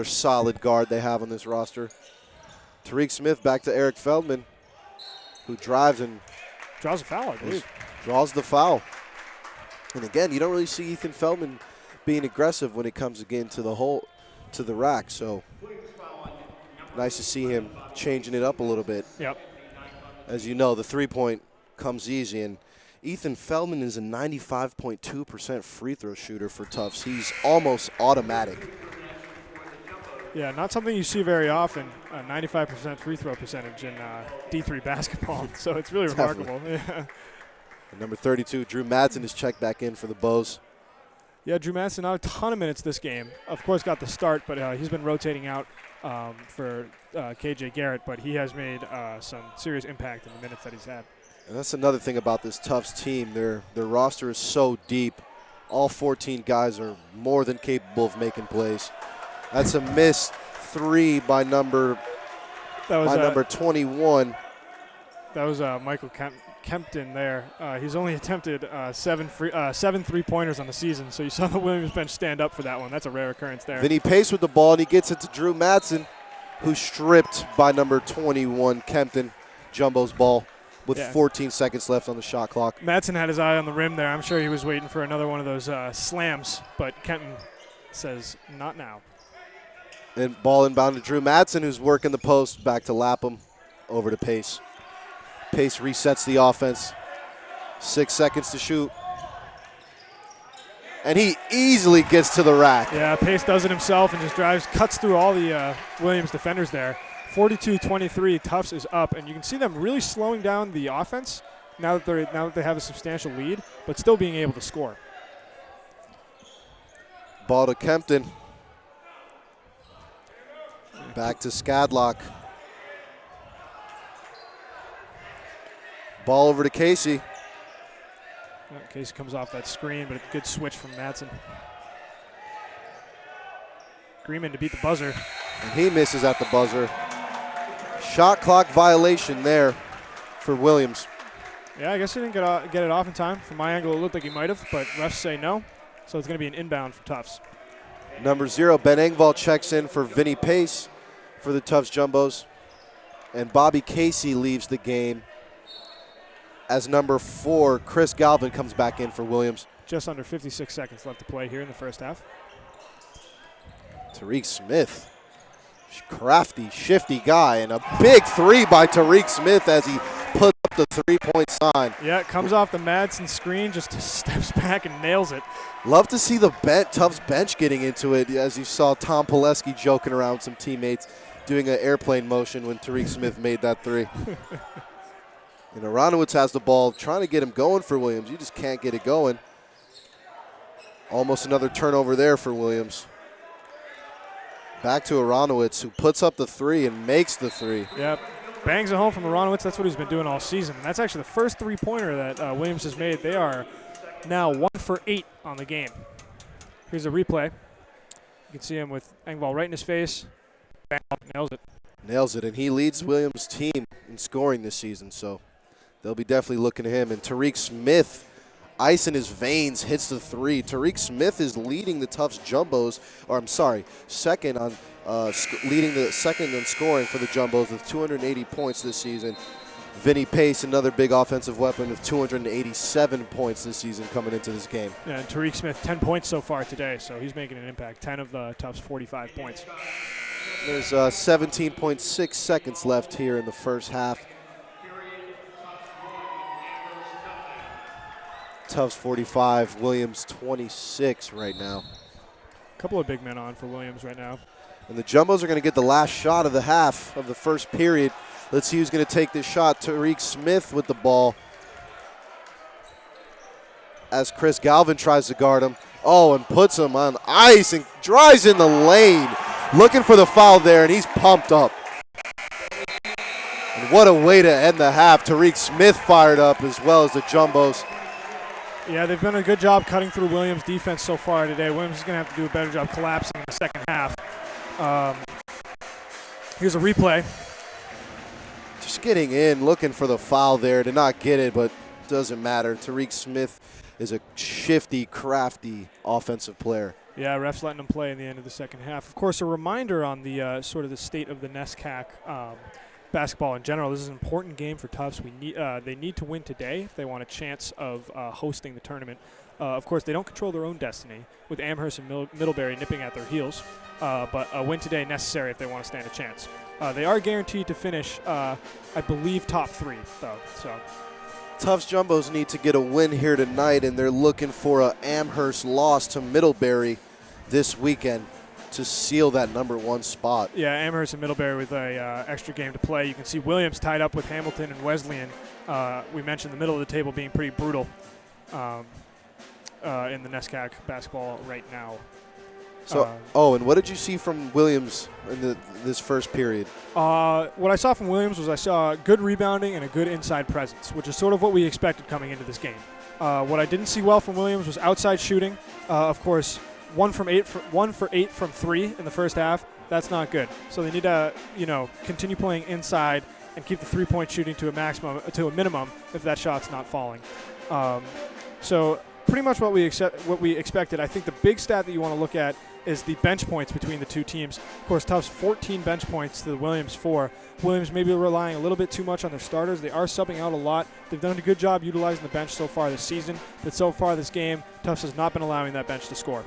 solid guard they have on this roster. Tariq Smith back to Eric Feldman, who drives and draws a foul, I believe. Draws the foul. And again, you don't really see Ethan Feldman being aggressive when it comes again to the rack. So nice to see him changing it up a little bit. Yep. As you know, the 3-point comes easy, and Ethan Feldman is a 95.2% free throw shooter for Tufts. He's almost automatic. Yeah, not something you see very often, a 95% free throw percentage in D3 basketball. So it's really remarkable. Yeah. And number 32, Drew Madsen, is checked back in for the Bows. Yeah, Drew Madsen, not a ton of minutes this game. Of course, got the start, but he's been rotating out for KJ Garrett, but he has made some serious impact in the minutes that he's had. And that's another thing about this Tufts team. Their roster is so deep. All 14 guys are more than capable of making plays. That's a missed 3 by number 21. That was Michael Kempton there. He's only attempted 7 3-pointers on the season, so you saw the Williams bench stand up for that one. That's a rare occurrence there. Vinny Pace with the ball, and he gets it to Drew Madsen, who's stripped by number 21, Kempton. Jumbo's ball with 14 seconds left on the shot clock. Madsen had his eye on the rim there. I'm sure he was waiting for another one of those slams, but Kenton says not now. And ball inbound to Drew Madsen, who's working the post. Back to Lapham, over to Pace. Pace resets the offense. 6 seconds to shoot. And he easily gets to the rack. Yeah, Pace does it himself and just cuts through all the Williams defenders there. 42-23, Tufts is up, and you can see them really slowing down the offense now that they have a substantial lead, but still being able to score. Ball to Kempton. Back to Skadlock. Ball over to Casey. Casey comes off that screen, but a good switch from Madsen. Greenman to beat the buzzer. And he misses at the buzzer. Shot clock violation there for Williams. Yeah, I guess he didn't get it off in time. From my angle, it looked like he might have, but refs say no. So it's going to be an inbound for Tufts. Number 0, Ben Engvall checks in for Vinny Pace for the Tufts Jumbos. And Bobby Casey leaves the game as number 4, Chris Galvin, comes back in for Williams. Just under 56 seconds left to play here in the first half. Tariq Smith, crafty, shifty guy, and a big 3 by Tariq Smith as he puts up the 3-point sign. Yeah, it comes off the Madsen screen, just steps back and nails it. Love to see the Tufts bench getting into it, as you saw Tom Pileski joking around with some teammates, doing an airplane motion when Tariq Smith made that 3. And Aronowitz has the ball, trying to get him going for Williams. You just can't get it going. Almost another turnover there for Williams. Back to Aronowitz, who puts up the 3 and makes the 3. Yep. Bangs it home from Aronowitz. That's what he's been doing all season. And that's actually the first 3-pointer that Williams has made. They are now 1 for 8 on the game. Here's a replay. You can see him with Engvall right in his face. Bang, nails it. Nails it, and he leads Williams' team in scoring this season, so they'll be definitely looking at him. And Tariq Smith, ice in his veins, hits the 3. Tariq Smith is leading the Tufts Jumbos, second on leading the second in scoring for the Jumbos with 280 points this season. Vinny Pace, another big offensive weapon with 287 points this season coming into this game. Yeah, and Tariq Smith, 10 points so far today, so he's making an impact. 10 of the Tufts' 45 points. There's 17.6 seconds left here in the first half. Tufts 45, Williams 26 right now. A couple of big men on for Williams right now. And the Jumbos are going to get the last shot of the half of the first period. Let's see who's going to take this shot. Tariq Smith with the ball as Chris Galvin tries to guard him. Oh, and puts him on ice and drives in the lane. Looking for the foul there, and he's pumped up. And what a way to end the half. Tariq Smith fired up as well as the Jumbos. Yeah, they've done a good job cutting through Williams' defense so far today. Williams is going to have to do a better job collapsing in the second half. Here's a replay. Just getting in, looking for the foul there. Did not get it, but doesn't matter. Tariq Smith is a shifty, crafty offensive player. Yeah, refs letting him play in the end of the second half. Of course, a reminder on the sort of the state of the NESCAC basketball in general. This is an important game for Tufts. They need to win today if they want a chance of hosting the tournament. Of course, they don't control their own destiny, with Amherst and Middlebury nipping at their heels. But a win today necessary if they want to stand a chance. They are guaranteed to finish, I believe, top 3, though. So Tufts Jumbos need to get a win here tonight, and they're looking for an Amherst loss to Middlebury this weekend to seal that number 1 spot. Yeah, Amherst and Middlebury with a extra game to play. You can see Williams tied up with Hamilton and Wesleyan. We mentioned the middle of the table being pretty brutal in the NESCAC basketball right now. So, and what did you see from Williams in this first period? What I saw from Williams was I saw good rebounding and a good inside presence, which is sort of what we expected coming into this game. What I didn't see well from Williams was outside shooting. Of course, 1 for 8 from 3 in the first half. That's not good. So they need to, continue playing inside and keep the 3-point shooting to a minimum if that shot's not falling. So pretty much what we expected. I think the big stat that you want to look at is the bench points between the two teams. Of course, Tufts 14 bench points to the Williams 4. Williams maybe relying a little bit too much on their starters. They are subbing out a lot. They've done a good job utilizing the bench so far this season, but so far this game, Tufts has not been allowing that bench to score.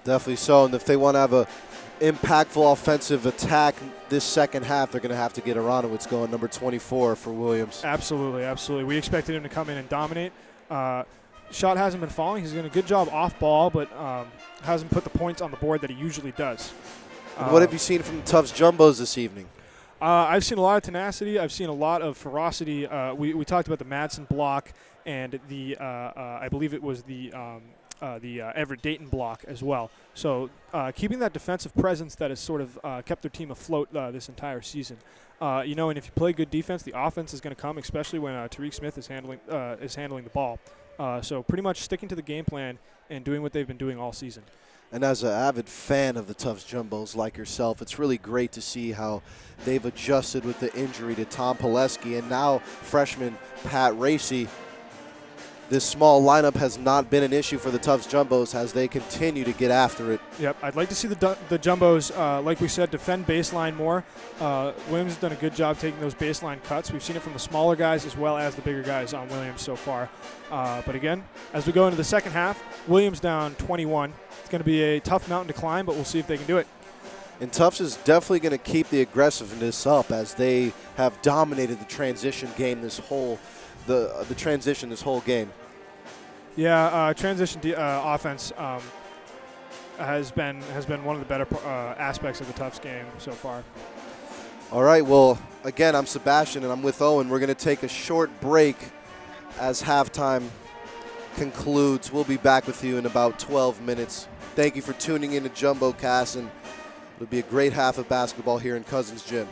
Definitely so, and if they want to have a impactful offensive attack this second half, they're going to have to get Aronowitz going, number 24 for Williams. Absolutely, absolutely. We expected him to come in and dominate. Shot hasn't been falling. He's doing a good job off ball, but hasn't put the points on the board that he usually does. And what have you seen from Tufts Jumbos this evening? I've seen a lot of tenacity. I've seen a lot of ferocity. We talked about the Madsen block and the I believe it was the Everett Dayton block as well. So keeping that defensive presence that has sort of kept their team afloat this entire season. And if you play good defense, the offense is going to come, especially when Tariq Smith is handling the ball. So pretty much sticking to the game plan and doing what they've been doing all season. And as an avid fan of the Tufts Jumbos like yourself, it's really great to see how they've adjusted with the injury to Tom Pileski and now freshman Pat Racy. This small lineup has not been an issue for the Tufts Jumbos as they continue to get after it. Yep, I'd like to see the Jumbos, like we said, defend baseline more. Williams has done a good job taking those baseline cuts. We've seen it from the smaller guys as well as the bigger guys on Williams so far. But again, as we go into the second half, Williams down 21. It's going to be a tough mountain to climb, but we'll see if they can do it. And Tufts is definitely going to keep the aggressiveness up as they have dominated the transition game this whole game. Yeah, transition offense has been one of the better aspects of the Tufts game so far. All right, well, again, I'm Sebastian and I'm with Owen. We're going to take a short break as halftime concludes. We'll be back with you in about 12 minutes. Thank you for tuning in to JumboCast, and it'll be a great half of basketball here in Cousins Gym.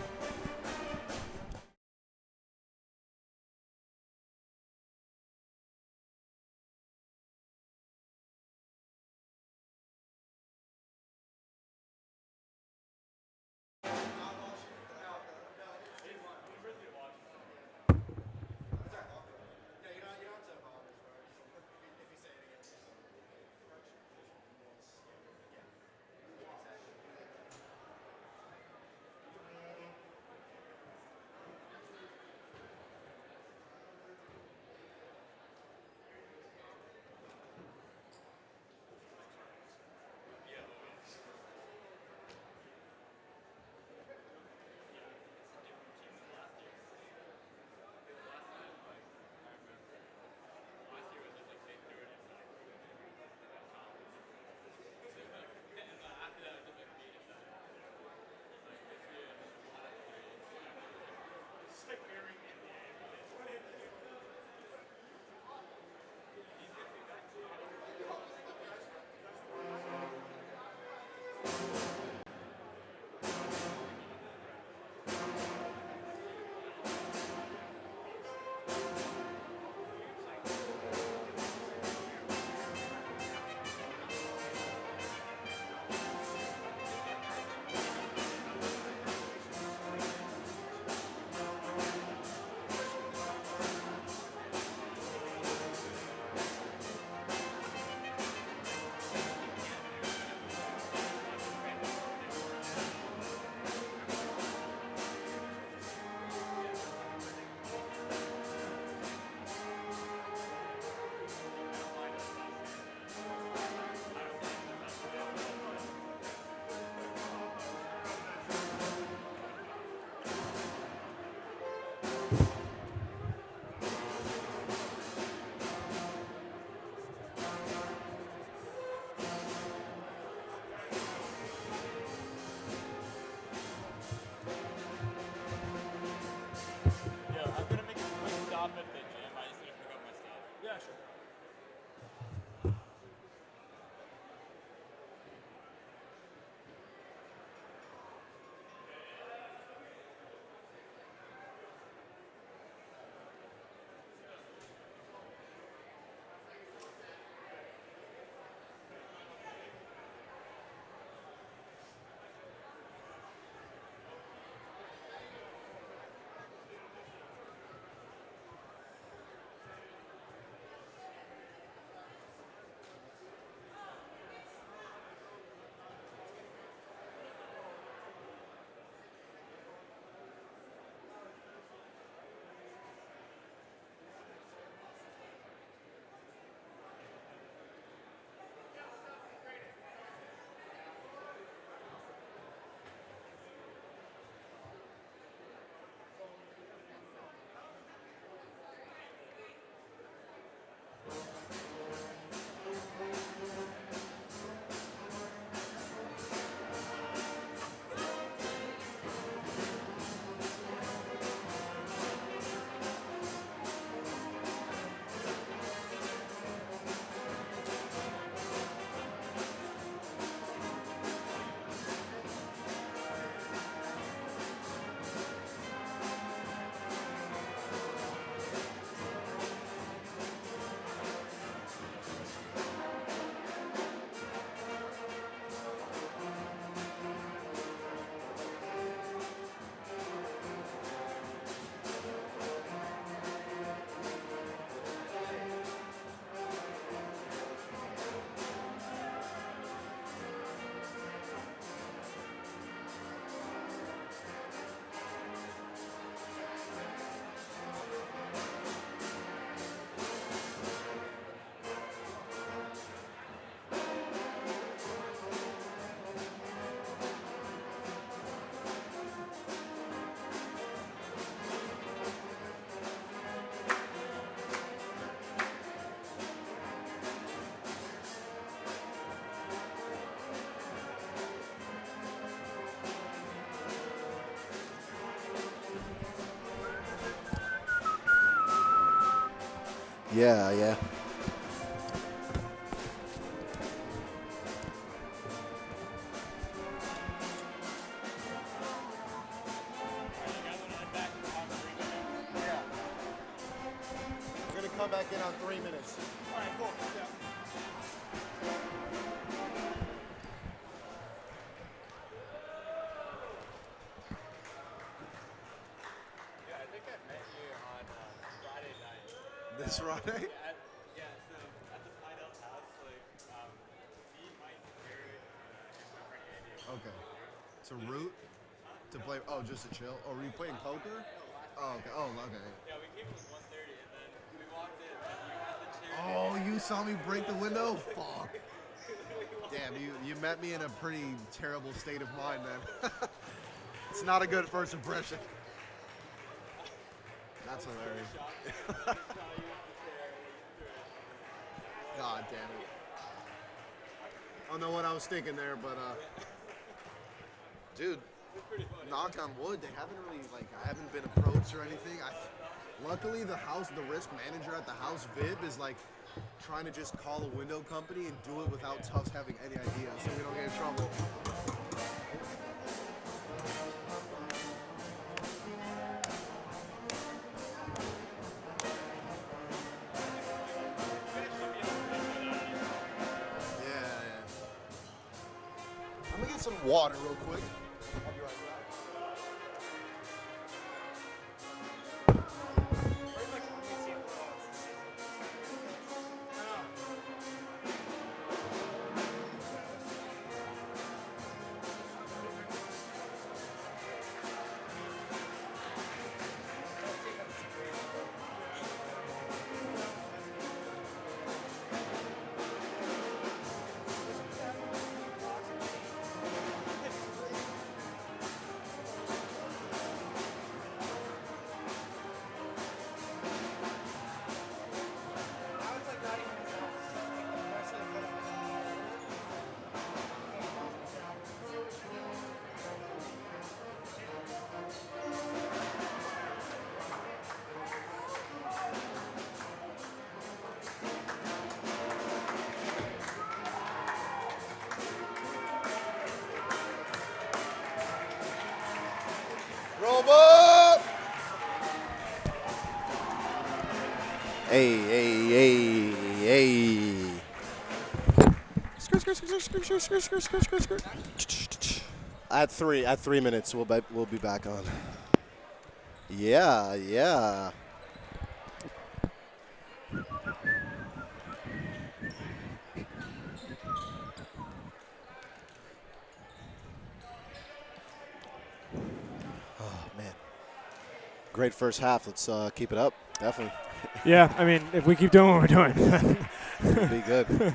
Yeah, yeah. We're going to come back in on 3 minutes. All right, cool. Yeah. This Friday? So at the Pineapple House, me, Mike, Garrett, and my friend Andy. Okay. To root? To play? Oh, just to chill? Oh, were you playing poker? Oh, okay. Oh, okay. Yeah, we came at 1:30, and then we walked in, and you had the chair. Oh, you saw me break the window? Fuck. Damn, you met me in a pretty terrible state of mind then. It's not a good first impression. That's hilarious. God damn it. I don't know what I was thinking there, but dude, knock on wood, they haven't really, I haven't been approached or anything. Luckily, the risk manager at the house, Vib, is trying to just call a window company and do it without Tufts having any idea, so we don't get in trouble. I'm gonna get some water real quick. I'll be right back. Robot! Hey. At 3 minutes, we'll be back on. Yeah. Oh man, great first half. Let's keep it up. Definitely. Yeah, I mean, if we keep doing what we're doing, It'll be good.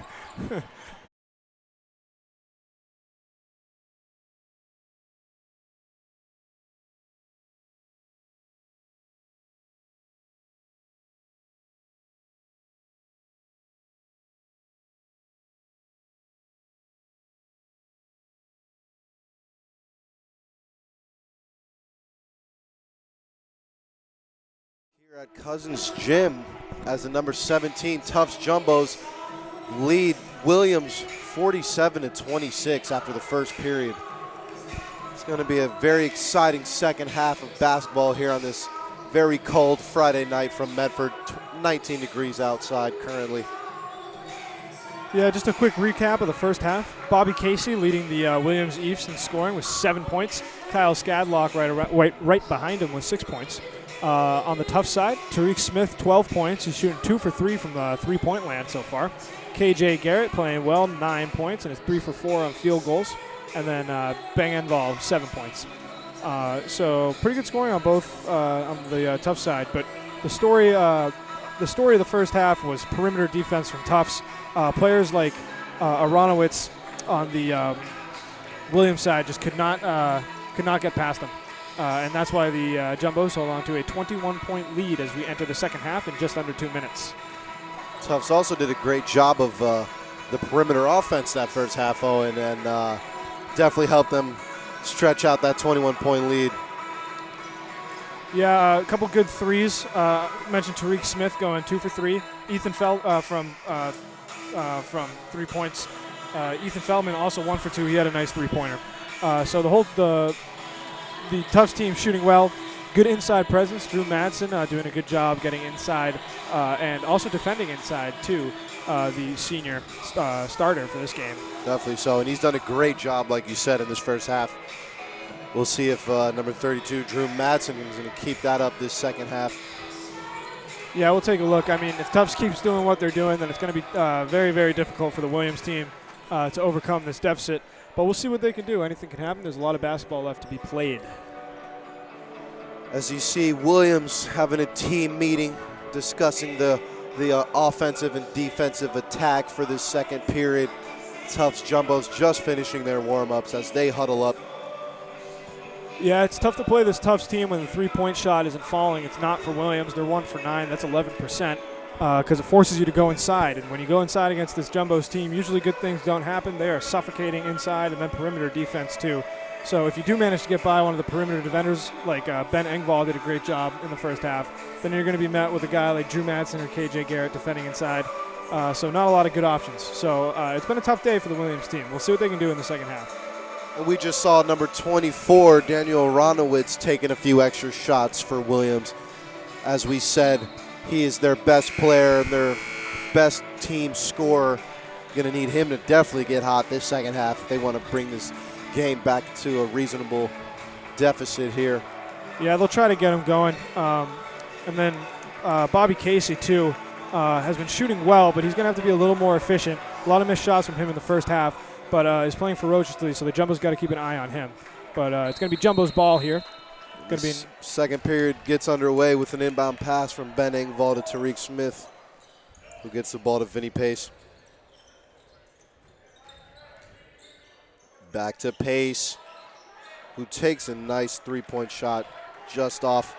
Here at Cousins Gym, as the number 17 Tufts Jumbos lead Williams 47-26 after the first period. It's going to be a very exciting second half of basketball here on this very cold Friday night from Medford. 19 degrees outside currently. yeah, just a quick recap of the first half. Bobby Casey leading the Williams Ephs in scoring with 7 points. Kyle Skadlock right behind him with 6 points. On the Tufts side, Tariq Smith, 12 points. He's shooting 2 for 3 from the three-point land so far. KJ Garrett playing well, 9 points, and is 3 for 4 on field goals. And then Bang Enval, 7 points. So pretty good scoring on both on the Tufts side. But the story of the first half was perimeter defense from Tufts. Players like Aronowitz on the Williams side just could not get past them. And that's why the Jumbos hold on to a 21-point lead as we enter the second half in just under 2 minutes. Tufts also did a great job of the perimeter offense that first half, Owen, and definitely helped them stretch out that 21-point lead. Yeah, a couple good threes. Mentioned Tariq Smith going 2 for 3. Ethan fell from 3 points. Ethan Feldman also 1 for 2. He had a nice three-pointer. So the Tufts team shooting well. Good inside presence. Drew Madsen doing a good job getting inside and also defending inside too. The senior starter for this game. Definitely so, and he's done a great job, like you said, in this first half. We'll see if number 32, Drew Madsen, is going to keep that up this second half. Yeah, we'll take a look. I mean, if Tufts keeps doing what they're doing, then it's going to be very, very difficult for the Williams team to overcome this deficit. But we'll see what they can do. Anything can happen. There's a lot of basketball left to be played. As you see, Williams having a team meeting discussing the offensive and defensive attack for this second period. Tufts Jumbos just finishing their warm-ups as they huddle up. Yeah, it's tough to play this Tufts team when the three-point shot isn't falling. It's not for Williams. They're 1 for 9. That's 11%. Because it forces you to go inside. And when you go inside against this Jumbos team, usually good things don't happen. They are suffocating inside and then perimeter defense too. So if you do manage to get by one of the perimeter defenders, like Ben Engvall did a great job in the first half, then you're going to be met with a guy like Drew Madsen or KJ Garrett defending inside. So not a lot of good options. So it's been a tough day for the Williams team. We'll see what they can do in the second half. And we just saw number 24, Daniel Aronowitz, taking a few extra shots for Williams. As we said, he is their best player and their best team scorer. Going to need him to definitely get hot this second half if they want to bring this game back to a reasonable deficit here. Yeah, they'll try to get him going. And then Bobby Casey, too, has been shooting well, but he's going to have to be a little more efficient. A lot of missed shots from him in the first half, but he's playing ferociously, so the Jumbos got to keep an eye on him. But it's going to be Jumbo's ball here. Going to be second period gets underway with an inbound pass from Ben Engvall to Tariq Smith, who gets the ball to Vinny Pace. Back to Pace, who takes a nice three-point shot just off.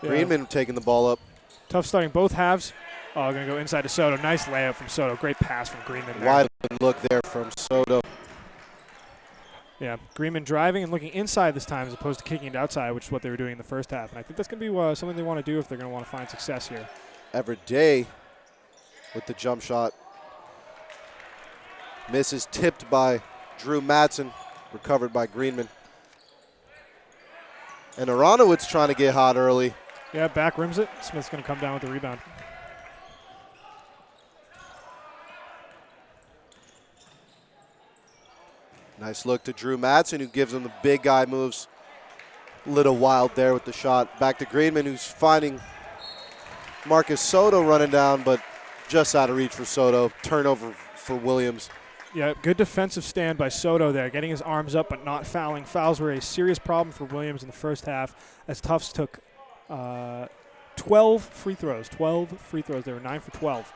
Yeah. Greenman taking the ball up. Tough starting both halves. Going to go inside to Soto. Nice layup from Soto. Great pass from Greenman there. Wide open look there from Soto. Yeah, Greenman driving and looking inside this time as opposed to kicking it outside, which is what they were doing in the first half. And I think that's going to be something they want to do if they're going to want to find success here. Everett Day with the jump shot. Misses, tipped by Drew Madsen, recovered by Greenman. And Aronowitz trying to get hot early. Yeah, back rims it. Smith's going to come down with the rebound. Nice look to Drew Madsen, who gives him the big guy moves. A little wild there with the shot. Back to Greenman, who's finding Marcus Soto running down, but just out of reach for Soto. Turnover for Williams. Yeah, good defensive stand by Soto there, getting his arms up but not fouling. Fouls were a serious problem for Williams in the first half as Tufts took 12 free throws. 12 free throws. They were 9 for 12.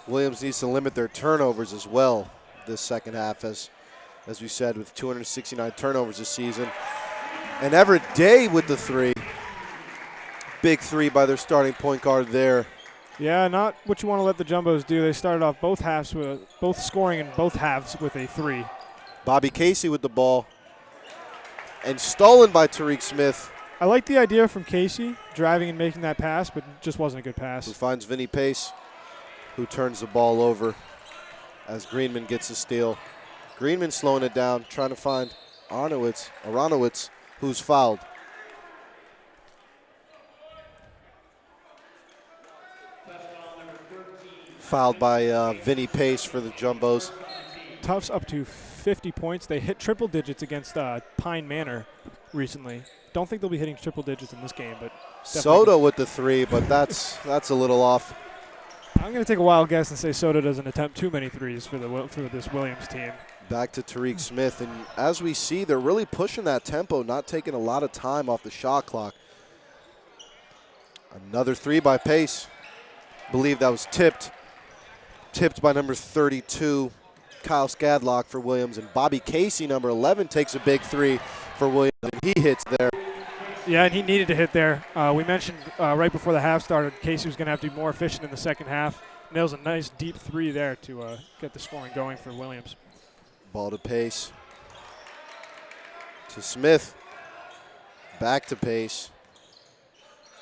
Williams needs to limit their turnovers as well this second half, as we said, with 269 turnovers this season. And Everett Day with the three. Big three by their starting point guard there. Yeah, not what you want to let the Jumbos do. They started off both halves with both scoring in both halves with a three. Bobby Casey with the ball. And stolen by Tariq Smith, I like the idea from Casey, driving and making that pass, but it just wasn't a good who pass. finds Vinny Pace, who turns the ball over as Greenman gets a steal. Greenman slowing it down, trying to find Aronowitz, who's fouled. Fouled by Vinny Pace for the Jumbos. Tufts up to 50 points. They hit triple digits against Pine Manor recently. Don't think they'll be hitting triple digits in this game, but Soto with the three, but that's a little off. I'm going to take a wild guess and say Soto doesn't attempt too many threes for this Williams team. Back to Tariq Smith, and as we see, they're really pushing that tempo, not taking a lot of time off the shot clock. Another three by Pace. Believe that was tipped by number 32, Kyle Skadlock for Williams, and Bobby Casey, number 11, takes a big three for Williams, and he hits there. Yeah, and he needed to hit there. We mentioned right before the half started, Casey was going to have to be more efficient in the second half. Nails a nice deep three there to get the scoring going for Williams. Ball to Pace. To Smith. Back to Pace.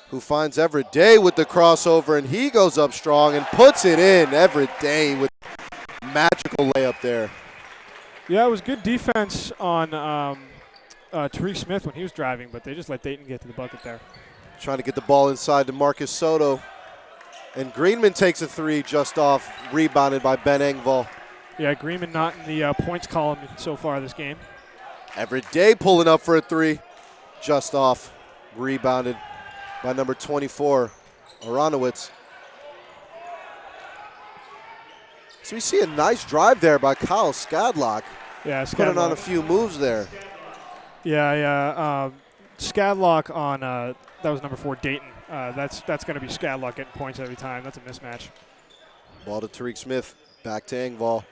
who finds Everett Day with the crossover, and he goes up strong and puts it in. Everett Day with magical layup there. Yeah, it was good defense on Tariq Smith when he was driving, but they just let Dayton get to the bucket there. Trying to get the ball inside to Marcus Soto. And Greenman takes a three just off, rebounded by Ben Engvall. Yeah, Greenman not in the points column so far this game. Everett Day pulling up for a three, just off, rebounded by number 24, Aronowitz. So we see a nice drive there by Kyle Skadlock. Yeah, putting on a few moves there. Yeah. Skadlock on that was number 4, Dayton. That's going to be Skadlock getting points every time. That's a mismatch. Ball to Tariq Smith, back to Engvall,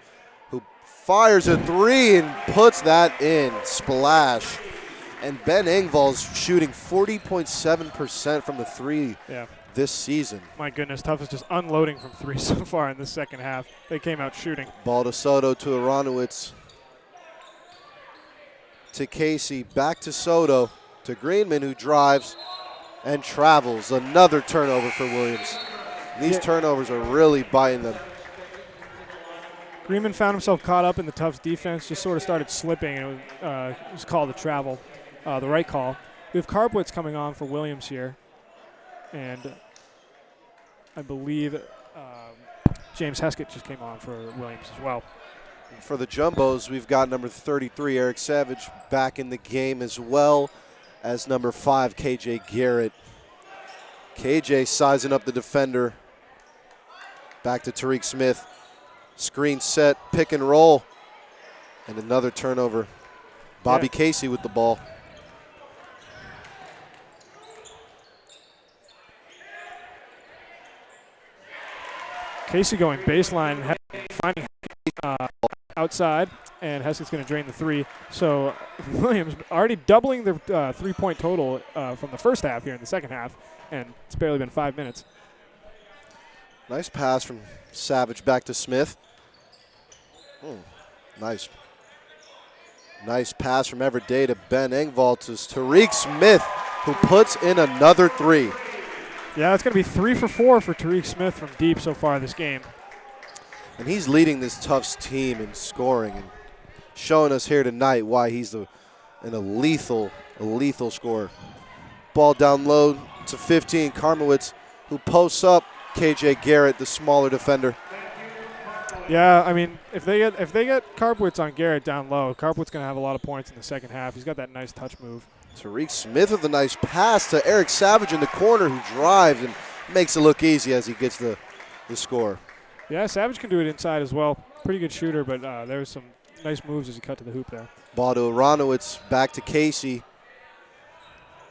who fires a three and puts that in. Splash. And Ben Engvall's shooting 40.7% from the three this season. My goodness, Tufts is just unloading from three so far in the second half. They came out shooting. Ball to Soto, to Aronowitz, to Casey, back to Soto, to Greenman, who drives and travels. Another turnover for Williams. These turnovers are really biting them. Greenman found himself caught up in the Tufts defense, just sort of started slipping, and it was called a travel, the right call. We have Karpwitz coming on for Williams here, and I believe James Heskett just came on for Williams as well. For the Jumbos, we've got number 33, Eric Savage, back in the game, as well as number 5, KJ Garrett. KJ sizing up the defender. Back to Tariq Smith. Screen set, pick and roll, and another turnover. Bobby Casey with the ball. Casey going baseline, finding outside, and Heskett's going to drain the three. So Williams already doubling the three-point total from the first half here in the second half, and it's barely been 5 minutes. Nice pass from Savage back to Smith. Nice pass from Everett Day to Ben Engvall to Tariq Smith, who puts in another three. Yeah, it's going to be 3 for 4 for Tariq Smith from deep so far this game. And he's leading this Tufts team in scoring and showing us here tonight why he's a lethal scorer. Ball down low to 15, Karmowitz, who posts up KJ Garrett, the smaller defender. Yeah, I mean, if they get Karpwitz on Garrett down low, Karpwitz going to have a lot of points in the second half. He's got that nice touch move. Tariq Smith with a nice pass to Eric Savage in the corner, who drives and makes it look easy as he gets the score. Yeah, Savage can do it inside as well. Pretty good shooter, but there's some nice moves as he cut to the hoop there. Ball to Aronowitz, back to Casey,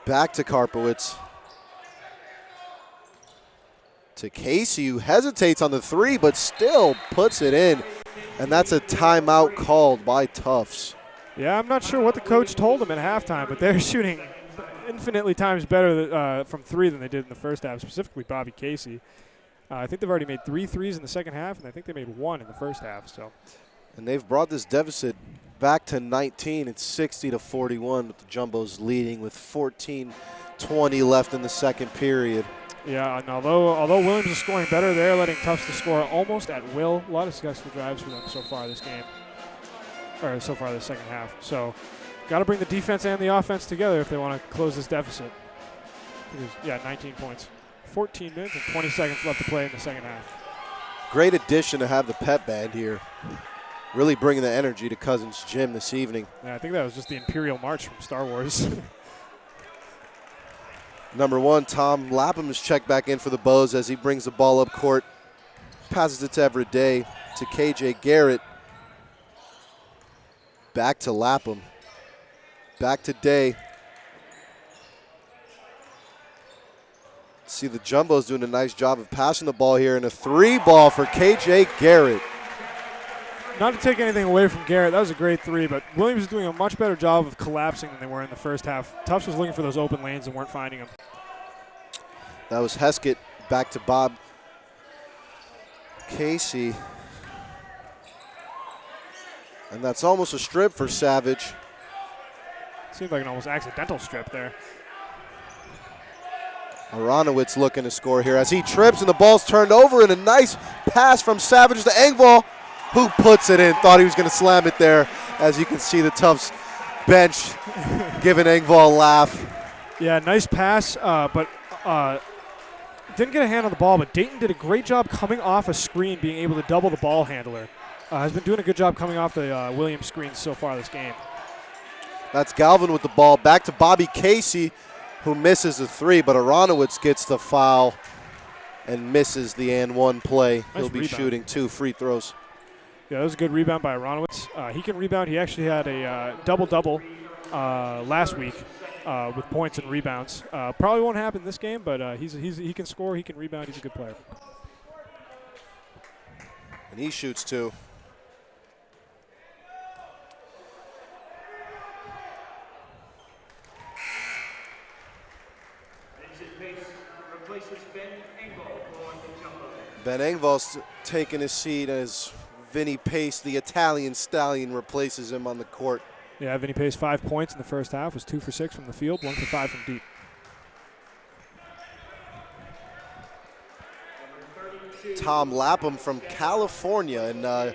back to Karpowitz. To Casey, who hesitates on the three, but still puts it in. And that's a timeout called by Tufts. Yeah, I'm not sure what the coach told them at halftime, but they're shooting infinitely times better from three than they did in the first half, specifically Bobby Casey. I think they've already made 3 threes in the second half, and I think they made 1 in the first half. So, and they've brought this deficit back to 19. It's 60-41 with the Jumbos leading with 14:20 left in the second period. Yeah, and although Williams is scoring better, they're letting Tufts to score almost at will. A lot of successful drives for them so far this game, or so far this second half. So, got to bring the defense and the offense together if they want to close this deficit. Yeah, 19 points. 14 minutes and 20 seconds left to play in the second half. Great addition to have the pep band here. Really bringing the energy to Cousins Gym this evening. Yeah, I think that was just the Imperial March from Star Wars. Number 1, Tom Lapham is checked back in for the Bows as he brings the ball up court. Passes it to Everett Day, to KJ Garrett. Back to Lapham. Back to Day. See the Jumbos doing a nice job of passing the ball here, and a 3-ball for KJ Garrett. Not to take anything away from Garrett, that was a great 3, but Williams is doing a much better job of collapsing than they were in the first half. Tufts was looking for those open lanes and weren't finding them. That was Heskett, back to Bob Casey. And that's almost a strip for Savage. Seemed like an almost accidental strip there. Aronowitz looking to score here as he trips and the ball's turned over, and a nice pass from Savage to Engvall, who puts it in. Thought he was going to slam it there. As you can see, the Tufts bench giving Engvall a laugh. Yeah, nice pass, but didn't get a hand on the ball, but Dayton did a great job coming off a screen, being able to double the ball handler. Has been doing a good job coming off the Williams screens so far this game. That's Galvin with the ball. Back to Bobby Casey, who misses the three, but Aronowitz gets the foul and misses the and one play. Nice He'll be rebound. shooting 2 free throws. Yeah, that was a good rebound by Aronowitz. He can rebound. He actually had a double-double last week with points and rebounds. Probably won't happen this game, but he can score, he can rebound, he's a good player. And he shoots 2. Ben Engvall's taking his seat as Vinny Pace, the Italian stallion, replaces him on the court. Yeah, Vinny Pace 5 points in the first half, was 2 for 6 from the field, 1 for 5 from deep. Tom Lapham from California, and the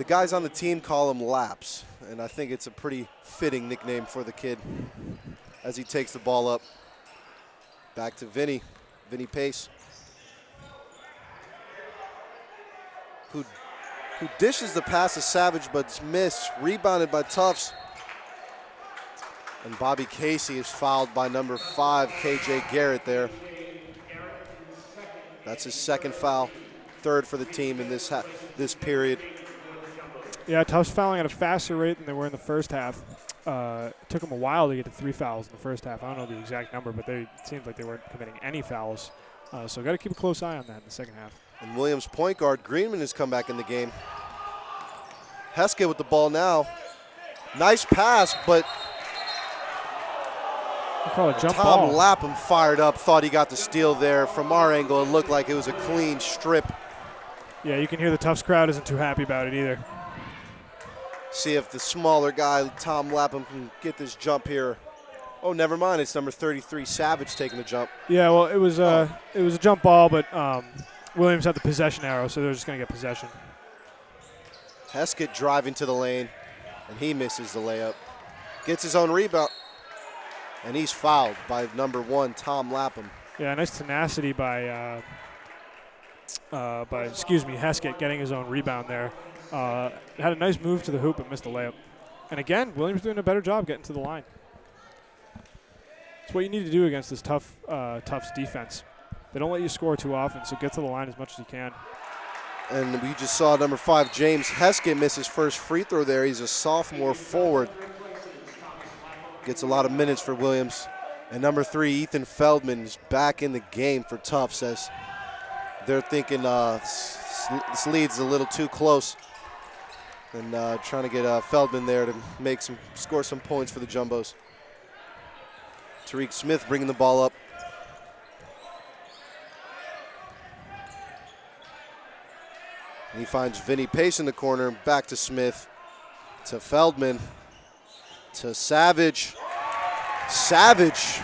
guys on the team call him Laps, and I think it's a pretty fitting nickname for the kid as he takes the ball up. Back to Vinny Pace, who dishes the pass to Savage, but it's missed, rebounded by Tufts. And Bobby Casey is fouled by number 5, KJ Garrett there. That's his second foul, 3rd for the team in this period. Yeah, Tufts fouling at a faster rate than they were in the first half. It took them a while to get to 3 fouls in the first half. I don't know the exact number, but it seems like they weren't committing any fouls. So got to keep a close eye on that in the second half. And Williams' point guard, Greenman, has come back in the game. Heskett with the ball now. Nice pass, but We call it a jump Tom ball. Lapham fired up, thought he got the steal there. From our angle, it looked like it was a clean strip. Yeah, you can hear the Tufts crowd isn't too happy about it either. See if the smaller guy, Tom Lapham, can get this jump here. Oh, never mind. It's number 33, Savage, taking the jump. Yeah, well, it was a jump ball, but Williams had the possession arrow, so they're just going to get possession. Heskett driving to the lane, and he misses the layup. Gets his own rebound, and he's fouled by number 1, Tom Lapham. Yeah, nice tenacity by Heskett getting his own rebound there. Had a nice move to the hoop but missed the layup. And again, Williams doing a better job getting to the line. It's what you need to do against this Tufts defense. They don't let you score too often, so get to the line as much as you can. And we just saw number 5, James Heskett, miss his first free throw there. He's a sophomore forward. Gets a lot of minutes for Williams. And number 3, Ethan Feldman, is back in the game for Tufts as they're thinking this lead's a little too close. And trying to get Feldman there to score some points for the Jumbos. Tariq Smith bringing the ball up. And he finds Vinny Pace in the corner. Back to Smith. To Feldman. To Savage. Savage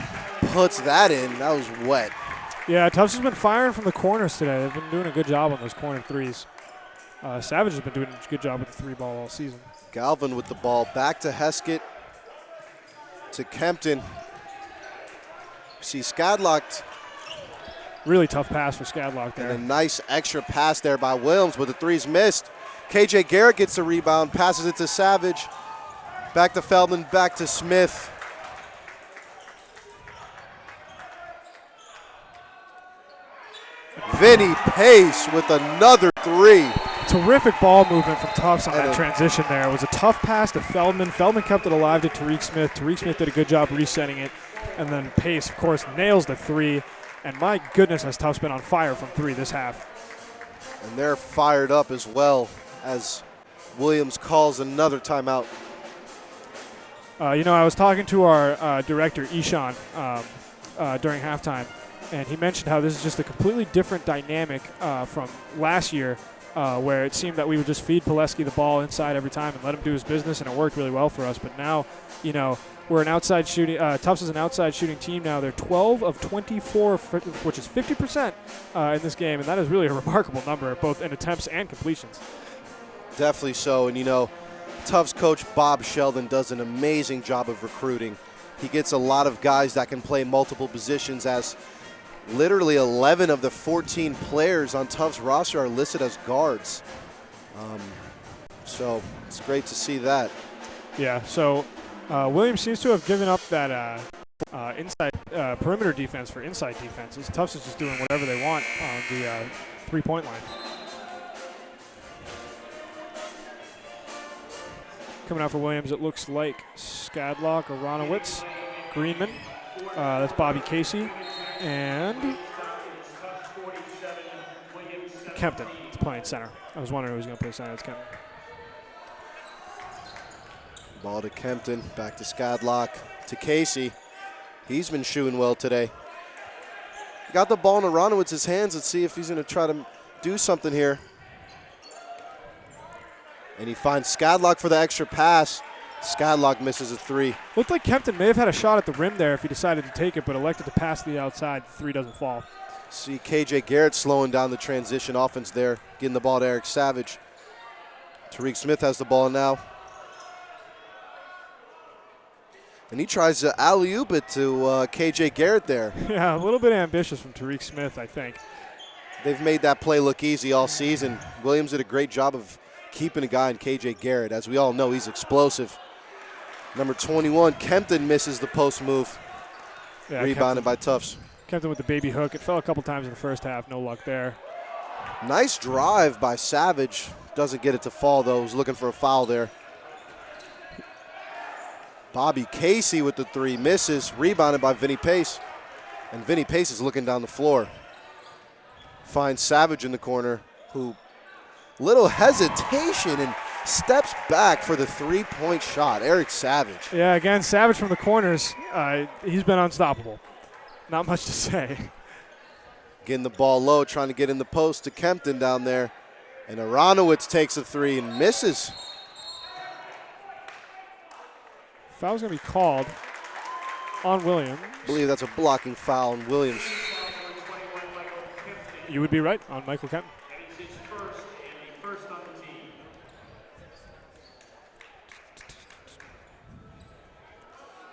puts that in. That was wet. Yeah, Tufts has been firing from the corners today. They've been doing a good job on those corner threes. Savage has been doing a good job with the 3-ball all season. Galvin with the ball. Back to Heskett. To Kempton. See Skadlock. Really tough pass for Skadlock there. And a nice extra pass there by Williams, but the three's missed. KJ Garrett gets the rebound, passes it to Savage. Back to Feldman, back to Smith. Vinny Pace with another 3. Terrific ball movement from Tufts on And that transition there. It was a tough pass to Feldman. Feldman kept it alive to Tariq Smith. Tariq Smith did a good job resetting it. And then Pace, of course, nails the 3. And my goodness, has Tufts been on fire from 3 this half. And they're fired up as well as Williams calls another timeout. I was talking to our director, Ishan, during halftime, and he mentioned how this is just a completely different dynamic from last year where it seemed that we would just feed Pileski the ball inside every time and let him do his business, and it worked really well for us. But now, we're an outside shooting. Tufts is an outside shooting team now. They're 12 of 24, which is 50% in this game, and that is really a remarkable number, both in attempts and completions. Definitely so. And, Tufts coach Bob Sheldon does an amazing job of recruiting. He gets a lot of guys that can play multiple positions, as literally 11 of the 14 players on Tufts' roster are listed as guards. So it's great to see that. Yeah, so Williams seems to have given up that inside perimeter defense for inside defenses. Tufts is just doing whatever they want on the three-point line. Coming out for Williams, it looks like Skadlock, Aronowitz, Greenman. That's Bobby Casey. And Kempton is playing center. I was wondering who was going to play center. It's Kempton. Ball to Kempton, back to Skadlock, to Casey. He's been shooting well today. Got the ball in Aronowitz's hands. Let's see if he's going to try to do something here. And he finds Skadlock for the extra pass. Skadlock misses a three. Looked like Kempton may have had a shot at the rim there if he decided to take it, but elected to pass to the outside. The three doesn't fall. See KJ Garrett slowing down the transition offense there, getting the ball to Eric Savage. Tariq Smith has the ball now. And he tries to alley-oop it to KJ Garrett there. Yeah, a little bit ambitious from Tariq Smith, I think. They've made that play look easy all season. Williams did a great job of keeping a guy in KJ Garrett. As we all know, he's explosive. Number 21, Kempton misses the post move. Yeah, rebounded by Tufts. Kempton with the baby hook. It fell a couple times in the first half. No luck there. Nice drive by Savage. Doesn't get it to fall, though. Was looking for a foul there. Bobby Casey with the three. Misses. Rebounded by Vinny Pace. And Vinny Pace is looking down the floor. Finds Savage in the corner, who little hesitation and steps back for the three-point shot. Eric Savage. Yeah, again, Savage from the corners. He's been unstoppable. Not much to say. Getting the ball low, trying to get in the post to Kempton down there. And Aronowitz takes a three and misses. Foul's going to be called on Williams. I believe that's a blocking foul on Williams. You would be right, on Michael Kempton.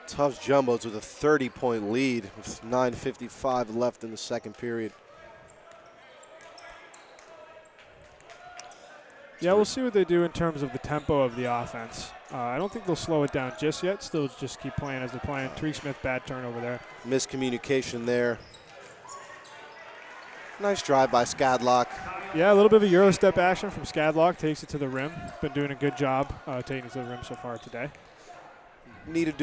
Tufts Jumbos with a 30-point lead with 9:55 left in the second period. Yeah, we'll see what they do in terms of the tempo of the offense. I don't think they'll slow it down just yet. Still just keep playing as they're playing. Tariq Smith, bad turnover there. Miscommunication there. Nice drive by Skadlock. Yeah, a little bit of a Euro step action from Skadlock. Takes it to the rim. Been doing a good job taking it to the rim so far today. We need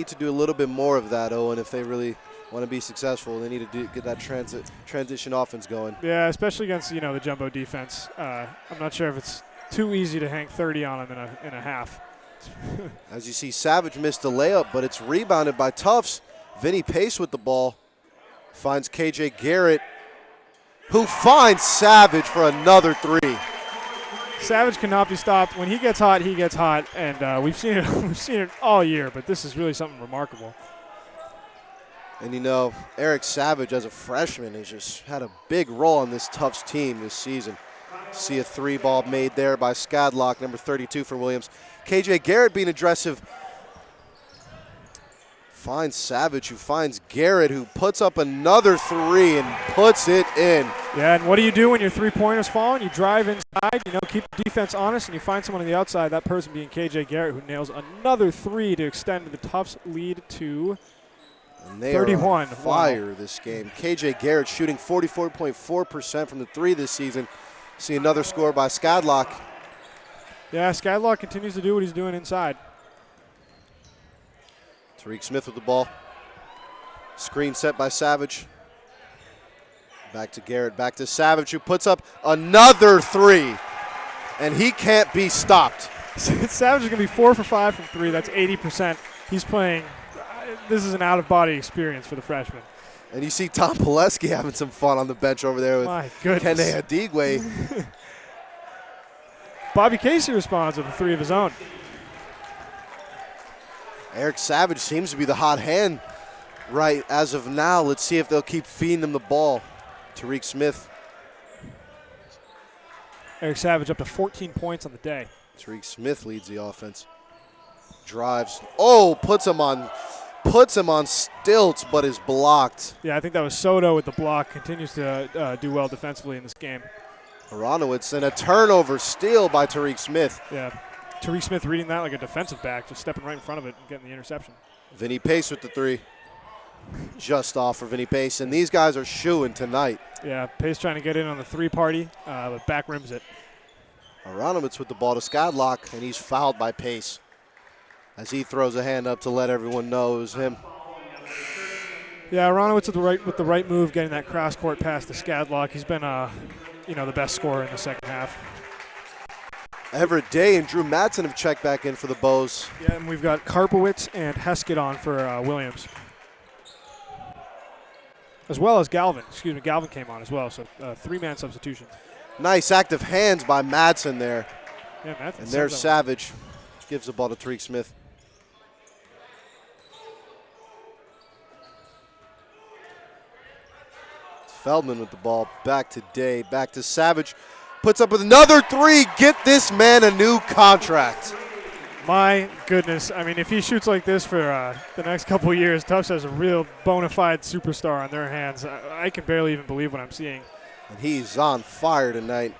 to do a little bit more of that, Owen, if they really want to be successful. They need to get that transition offense going. Yeah, especially against the jumbo defense. I'm not sure if it's too easy to hang 30 on them in a half. As you see, Savage missed a layup, but it's rebounded by Tufts. Vinny Pace with the ball. Finds KJ Garrett, who finds Savage for another three. Savage cannot be stopped. When he gets hot, and we've seen it all year. But this is really something remarkable. And Eric Savage, as a freshman, has just had a big role on this Tufts team this season. See a three ball made there by Skadlock, number 32 for Williams. KJ Garrett being aggressive. Finds Savage, who finds Garrett, who puts up another three and puts it in. Yeah, and what do you do when your three-pointer's falling? You drive inside, keep the defense honest, and you find someone on the outside, that person being KJ Garrett, who nails another three to extend the Tufts lead to 31. And they are on fire this game. KJ Garrett shooting 44.4% from the three this season. See another score by Skadlock. Yeah, Skadlock continues to do what he's doing inside. Tariq Smith with the ball. Screen set by Savage. Back to Garrett, back to Savage, who puts up another three. And he can't be stopped. Savage is going to be 4 for 5 from three. That's 80%. He's playing. This is an out-of-body experience for the freshman. And you see Tom Pileski having some fun on the bench over there with My goodness. Kene Adigwe. Bobby Casey responds with a 3 of his own. Eric Savage seems to be the hot hand right as of now. Let's see if they'll keep feeding him the ball. Tariq Smith. Eric Savage up to 14 points on the day. Tariq Smith leads the offense. Drives. Oh, puts him on stilts, but is blocked. Yeah, I think that was Soto with the block. Continues to do well defensively in this game. Aronowitz and a turnover steal by Tariq Smith. Yeah, Tariq Smith reading that like a defensive back, just stepping right in front of it and getting the interception. Vinny Pace with the 3. Just off for Vinny Pace, and these guys are shooing tonight. Yeah, Pace trying to get in on the 3 party, but back rims it. Aronowitz with the ball to Scadlock, and he's fouled by Pace as he throws a hand up to let everyone know it was him. Yeah, Aronowitz with the right move, getting that cross court pass to Scadlock. He's been the best scorer in the second half. Everett Day and Drew Madsen have checked back in for the Bows. Yeah, and we've got Karpowitz and Heskett on for Williams. As well as Galvin. Excuse me, Galvin came on as well, so 3-man substitution. Nice active hands by Madsen there. Yeah, Madsen. And there's Savage. Gives the ball to Tariq Smith. Feldman with the ball. Back to Day. Back to Savage. Puts up with another 3. Get this man a new contract. My goodness. I mean, if he shoots like this for the next couple of years, Tufts has a real bona fide superstar on their hands. I can barely even believe what I'm seeing. And he's on fire tonight.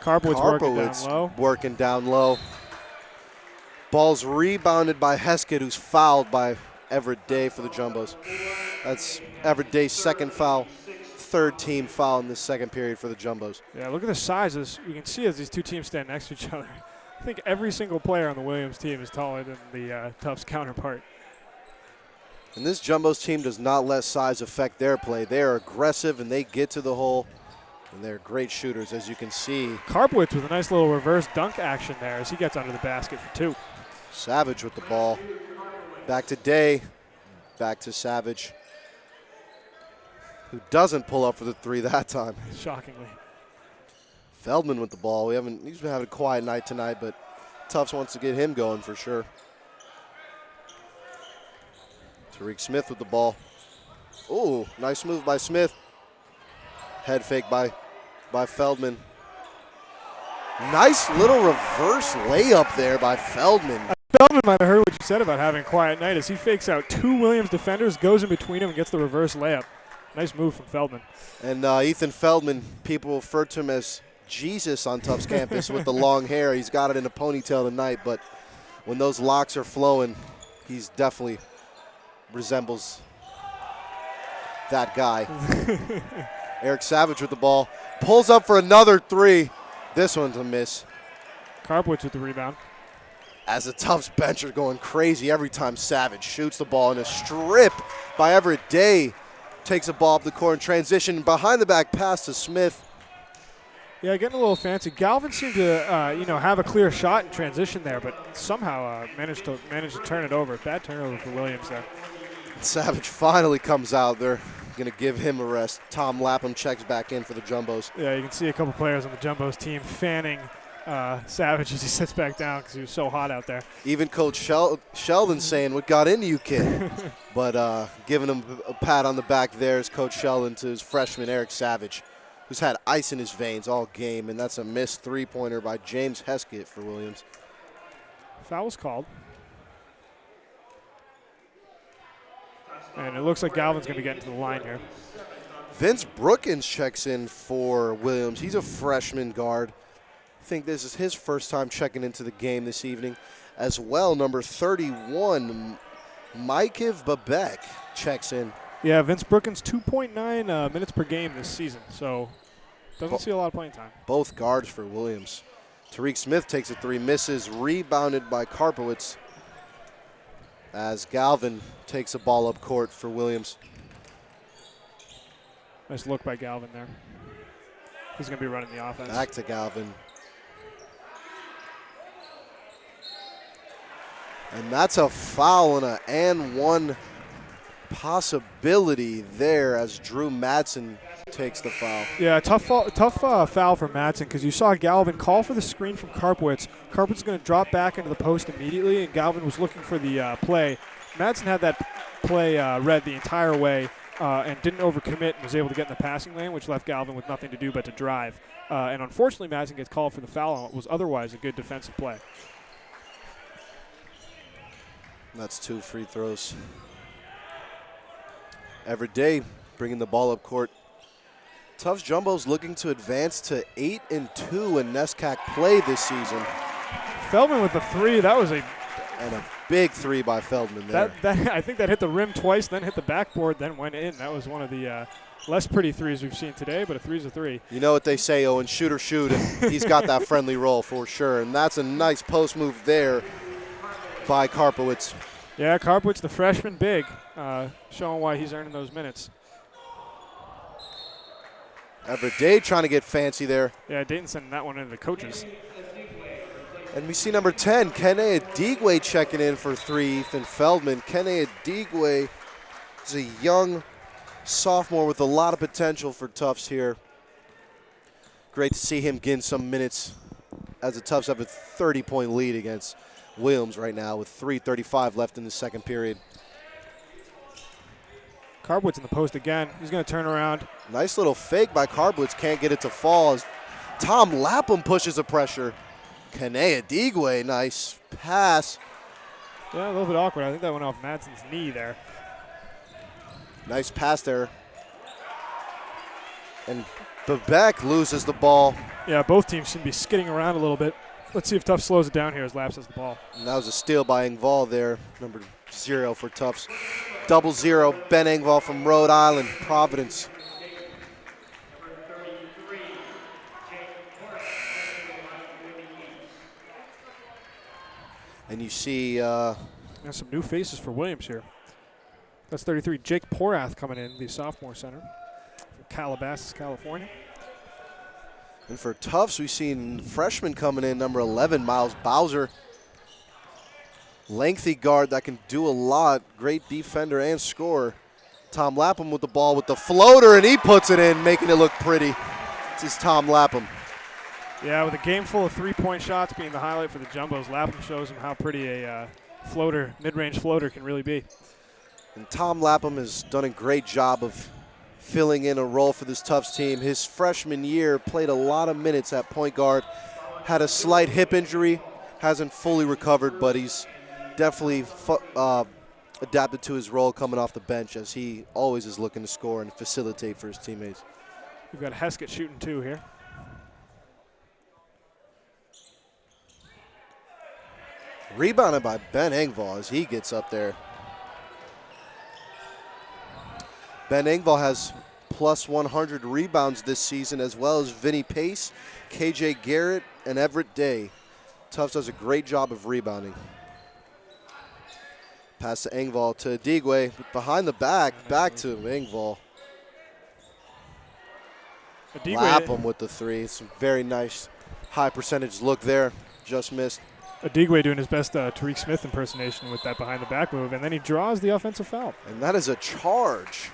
Karpowitz working down low. Ball's rebounded by Heskett, who's fouled by Everett Day for the Jumbos. That's Everett Day's second foul, third team foul in this second period for the Jumbos. Yeah, look at the sizes. You can see as these two teams stand next to each other. I think every single player on the Williams team is taller than the Tufts counterpart. And this Jumbos team does not let size affect their play. They are aggressive and they get to the hole. And they're great shooters, as you can see. Karpowitz with a nice little reverse dunk action there as he gets under the basket for 2. Savage with the ball. Back to Day. Back to Savage, who doesn't pull up for the 3 that time. Shockingly. Feldman with the ball. He's been having a quiet night tonight, but Tufts wants to get him going for sure. Tariq Smith with the ball. Oh, nice move by Smith. Head fake by Feldman. Nice little reverse layup there by Feldman. Feldman might have heard what you said about having a quiet night as he fakes out 2 Williams defenders, goes in between them, and gets the reverse layup. Nice move from Feldman. And Ethan Feldman, people refer to him as Jesus on Tufts campus with the long hair. He's got it in a ponytail tonight, but when those locks are flowing, he's definitely resembles that guy. Eric Savage with the ball. Pulls up for another 3. This one's a miss. Karpowitz with the rebound. As the Tufts bench are going crazy every time Savage shoots the ball in a strip by Everett Day. Takes the ball up the court in transition. Behind the back pass to Smith. Yeah, getting a little fancy. Galvin seemed to have a clear shot in transition there, but somehow managed to turn it over. Bad turnover for Williams there. Savage finally comes out. They're going to give him a rest. Tom Lapham checks back in for the Jumbos. Yeah, you can see a couple players on the Jumbos team fanning Savage as he sits back down because he was so hot out there. Even Coach Sheldon saying, "What got into you, kid?" But giving him a pat on the back there is Coach Sheldon to his freshman Eric Savage, who's had ice in his veins all game, and that's a missed 3-pointer by James Heskett for Williams. Foul was called. And it looks like Galvin's going to get into the line here. Vince Brookins checks in for Williams. He's a freshman guard. I think this is his first time checking into the game this evening. As well, number 31, Maikiv Babek checks in. Yeah, Vince Brookins, 2.9 minutes per game this season, so doesn't see a lot of playing time. Both guards for Williams. Tariq Smith takes a 3, misses, rebounded by Karpowitz as Galvin takes a ball up court for Williams. Nice look by Galvin there. He's going to be running the offense. Back to Galvin. And that's a foul and one possibility there as Drew Madsen takes the foul. Yeah, tough foul for Madsen because you saw Galvin call for the screen from Karpwitz. Karpwitz is going to drop back into the post immediately, and Galvin was looking for the play. Madsen had that play read the entire way and didn't overcommit and was able to get in the passing lane, which left Galvin with nothing to do but to drive. And unfortunately, Madsen gets called for the foul on what was otherwise a good defensive play. That's 2 free throws. Every day, bringing the ball up court. Tufts Jumbo's looking to advance to 8-2 in NESCAC play this season. Feldman with the 3. That was a big 3 by Feldman there. I think that hit the rim twice, then hit the backboard, then went in. That was one of the less pretty threes we've seen today, but a 3's a 3. You know what they say, Owen, shoot or shoot, and he's got that friendly roll for sure. And that's a nice post move there by Karpowitz. Yeah, Karpowitz, the freshman big, showing why he's earning those minutes. Everett Day trying to get fancy there. Yeah, Dayton sending that one into the coaches. And we see number 10, Kene Adigwe checking in for 3, Ethan Feldman. Kene Adigwe is a young sophomore with a lot of potential for Tufts here. Great to see him gain some minutes as the Tufts have a 30-point lead against Williams right now with 3:35 left in the second period. Karpowitz in the post again. He's going to turn around. Nice little fake by Karpowitz. Can't get it to fall as Tom Lapham pushes the pressure. Kene Adigwe, nice pass. Yeah, a little bit awkward. I think that went off Madsen's knee there. Nice pass there. And Bebek loses the ball. Yeah, both teams seem to be skidding around a little bit. Let's see if Tufts slows it down here as Laps has the ball. And that was a steal by Engvall there, number 0 for Tufts. 0-0, Ben Engvall from Rhode Island, Providence. And you see There's some new faces for Williams here. That's 33, Jake Porath coming in, the sophomore center from Calabasas, California. and for Tufts, we've seen freshman coming in, number 11, Miles Bowser. Lengthy guard that can do a lot. Great defender and scorer. Tom Lapham with the ball with the floater, and he puts it in, making it look pretty. This is Tom Lapham. Yeah, with a game full of three-point shots being the highlight for the Jumbos, Lapham shows them how pretty a floater, mid-range floater can really be. And Tom Lapham has done a great job of filling in a role for this Tufts team. His freshman year played a lot of minutes at point guard, had a slight hip injury, hasn't fully recovered, but he's definitely adapted to his role coming off the bench, as he always is looking to score and facilitate for his teammates. We've got Heskett shooting 2 here. Rebounded by Ben Engvall as he gets up there. Ben Engvall has plus 100 rebounds this season, as well as Vinny Pace, KJ Garrett, and Everett Day. Tufts does a great job of rebounding. Pass to Engvall to Adigwe, behind the back to Engvall. Lapham with the 3. It's a very nice high percentage look there. Just missed. Adigwe doing his best Tariq Smith impersonation with that behind-the-back move, and then he draws the offensive foul. And that is a charge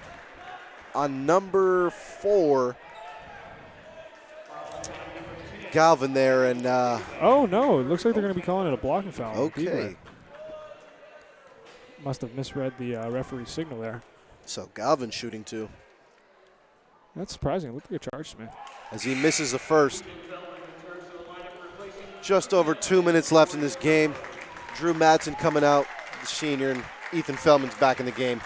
on number 4, Galvin there. And oh, no, it looks like they're going to be calling it a blocking foul. Okay. Adigwe must have misread the referee's signal there. So Galvin shooting 2. That's surprising. It looked like a charge to me. As he misses the first. Just over 2 minutes left in this game. Drew Madsen coming out, the senior, and Ethan Feldman's back in the game.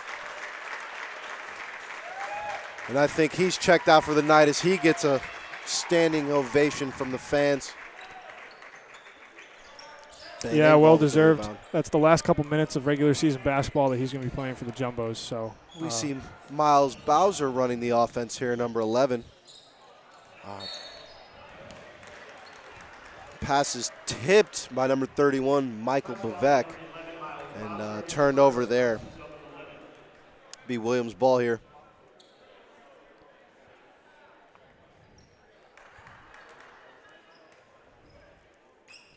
And I think he's checked out for the night as he gets a standing ovation from the fans. Yeah, well deserved. That's the last couple minutes of regular season basketball that he's going to be playing for the Jumbos. So we see Miles Bowser running the offense here, number 11. Pass is tipped by number 31, Michael Bevek, and turned over there. Be Williams' ball here.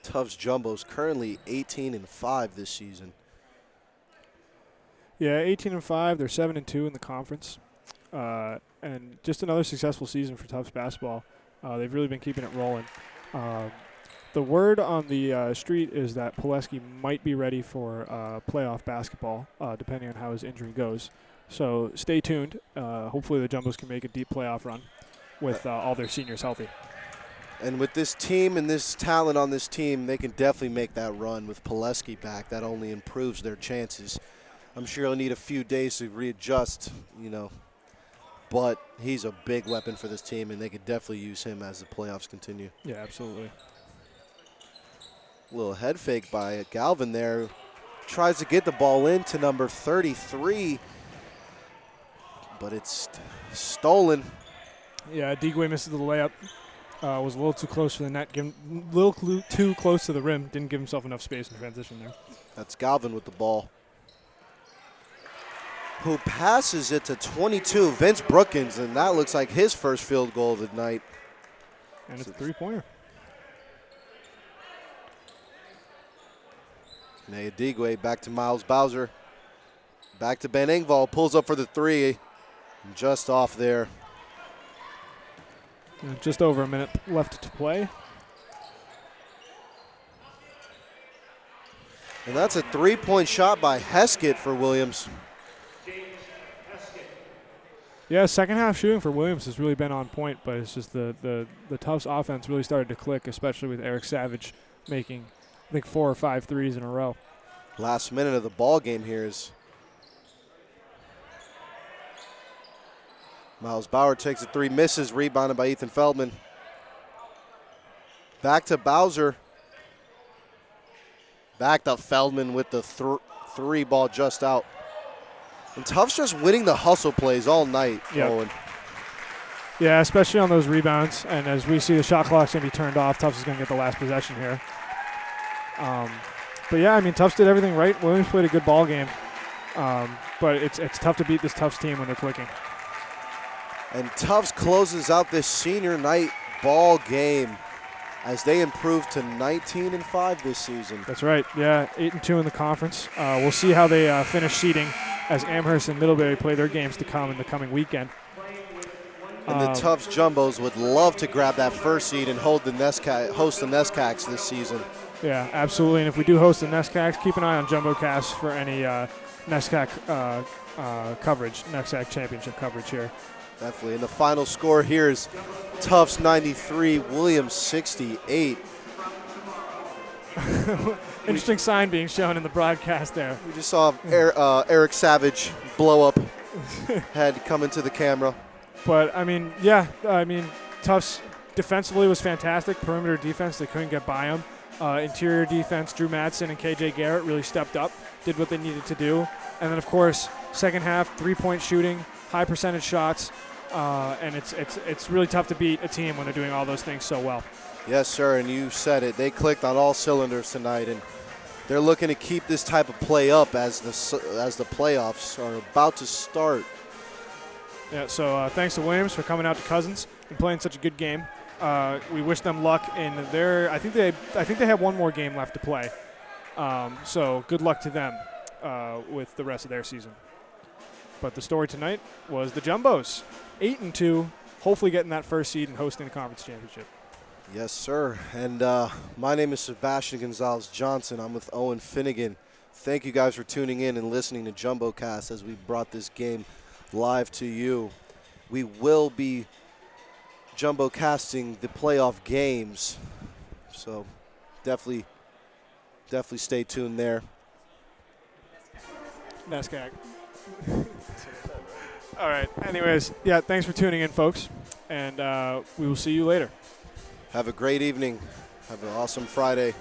Tufts Jumbos currently 18-5 this season. Yeah, 18-5. They're 7-2 in the conference. and just another successful season for Tufts basketball. They've really been keeping it rolling. The word on the street is that Pileski might be ready for playoff basketball, depending on how his injury goes. So stay tuned. Hopefully the Jumbos can make a deep playoff run with all their seniors healthy. And with this team and this talent on this team, they can definitely make that run with Pileski back. That only improves their chances. I'm sure he'll need a few days to readjust, but he's a big weapon for this team, and they could definitely use him as the playoffs continue. Yeah, absolutely. Little head fake by Galvin there. Tries to get the ball into number 33, but it's stolen. Yeah, Digwe misses the layup. Was a little too close for the net, too close to the rim. Didn't give himself enough space in transition there. That's Galvin with the ball, who passes it to 22, Vince Brookins, and that looks like his first field goal of the night. And it's a three-pointer. Naya Digwe back to Miles Bowser. Back to Ben Engvall, pulls up for the three, just off there. Just over a minute left to play. And that's a three-point shot by Heskett for Williams. Yeah, second half shooting for Williams has really been on point, but it's just the Tufts offense really started to click, especially with Eric Savage making, I think, 4 or 5 threes in a row. Last minute of the ball game here is Miles Bauer takes a three, misses, rebounded by Ethan Feldman. Back to Bowser. Back to Feldman with the three ball just out. And Tufts just winning the hustle plays all night. Yep. Owen. Yeah, especially on those rebounds. And as we see the shot clock's going to be turned off, Tufts is going to get the last possession here. But yeah, I mean, Tufts did everything right. Williams played a good ball game. But it's tough to beat this Tufts team when they're clicking. And Tufts closes out this senior night ball game as they improve to 19-5 this season. That's right. Yeah, 8-2 in the conference. We'll see how they finish seeding as Amherst and Middlebury play their games to come in the coming weekend. And the Tufts Jumbos would love to grab that first seed and host the NESCACs this season. Yeah, absolutely. And if we do host the NESCACs, keep an eye on JumboCast for any NESCAC coverage, NESCAC championship coverage here. Definitely. And the final score here is Tufts 93, Williams 68. Interesting sign being shown in the broadcast there. We just saw Eric Savage blow up, head come into the camera. But, I mean, yeah, Tufts defensively was fantastic. Perimeter defense, they couldn't get by him. Interior defense, Drew Madsen and KJ Garrett really stepped up, did what they needed to do. And then, of course, second half, three-point shooting, high percentage shots, and it's really tough to beat a team when they're doing all those things so well. Yes, sir, and you said it. They clicked on all cylinders tonight, and they're looking to keep this type of play up as the playoffs are about to start. Yeah, so thanks to Williams for coming out to Cousins and playing such a good game. We wish them luck in their. I think they have one more game left to play. So good luck to them with the rest of their season. But the story tonight was the Jumbos, 8-2, hopefully getting that first seed and hosting the conference championship. Yes, sir. And my name is Sebastian Gonzalez Johnson. I'm with Owen Finnegan. Thank you guys for tuning in and listening to JumboCast as we brought this game live to you. We will be JumboCasting the playoff games, so definitely stay tuned there. NESCAC. All right. Anyways, yeah, thanks for tuning in, folks, and we will see you later. Have a great evening. Have an awesome Friday.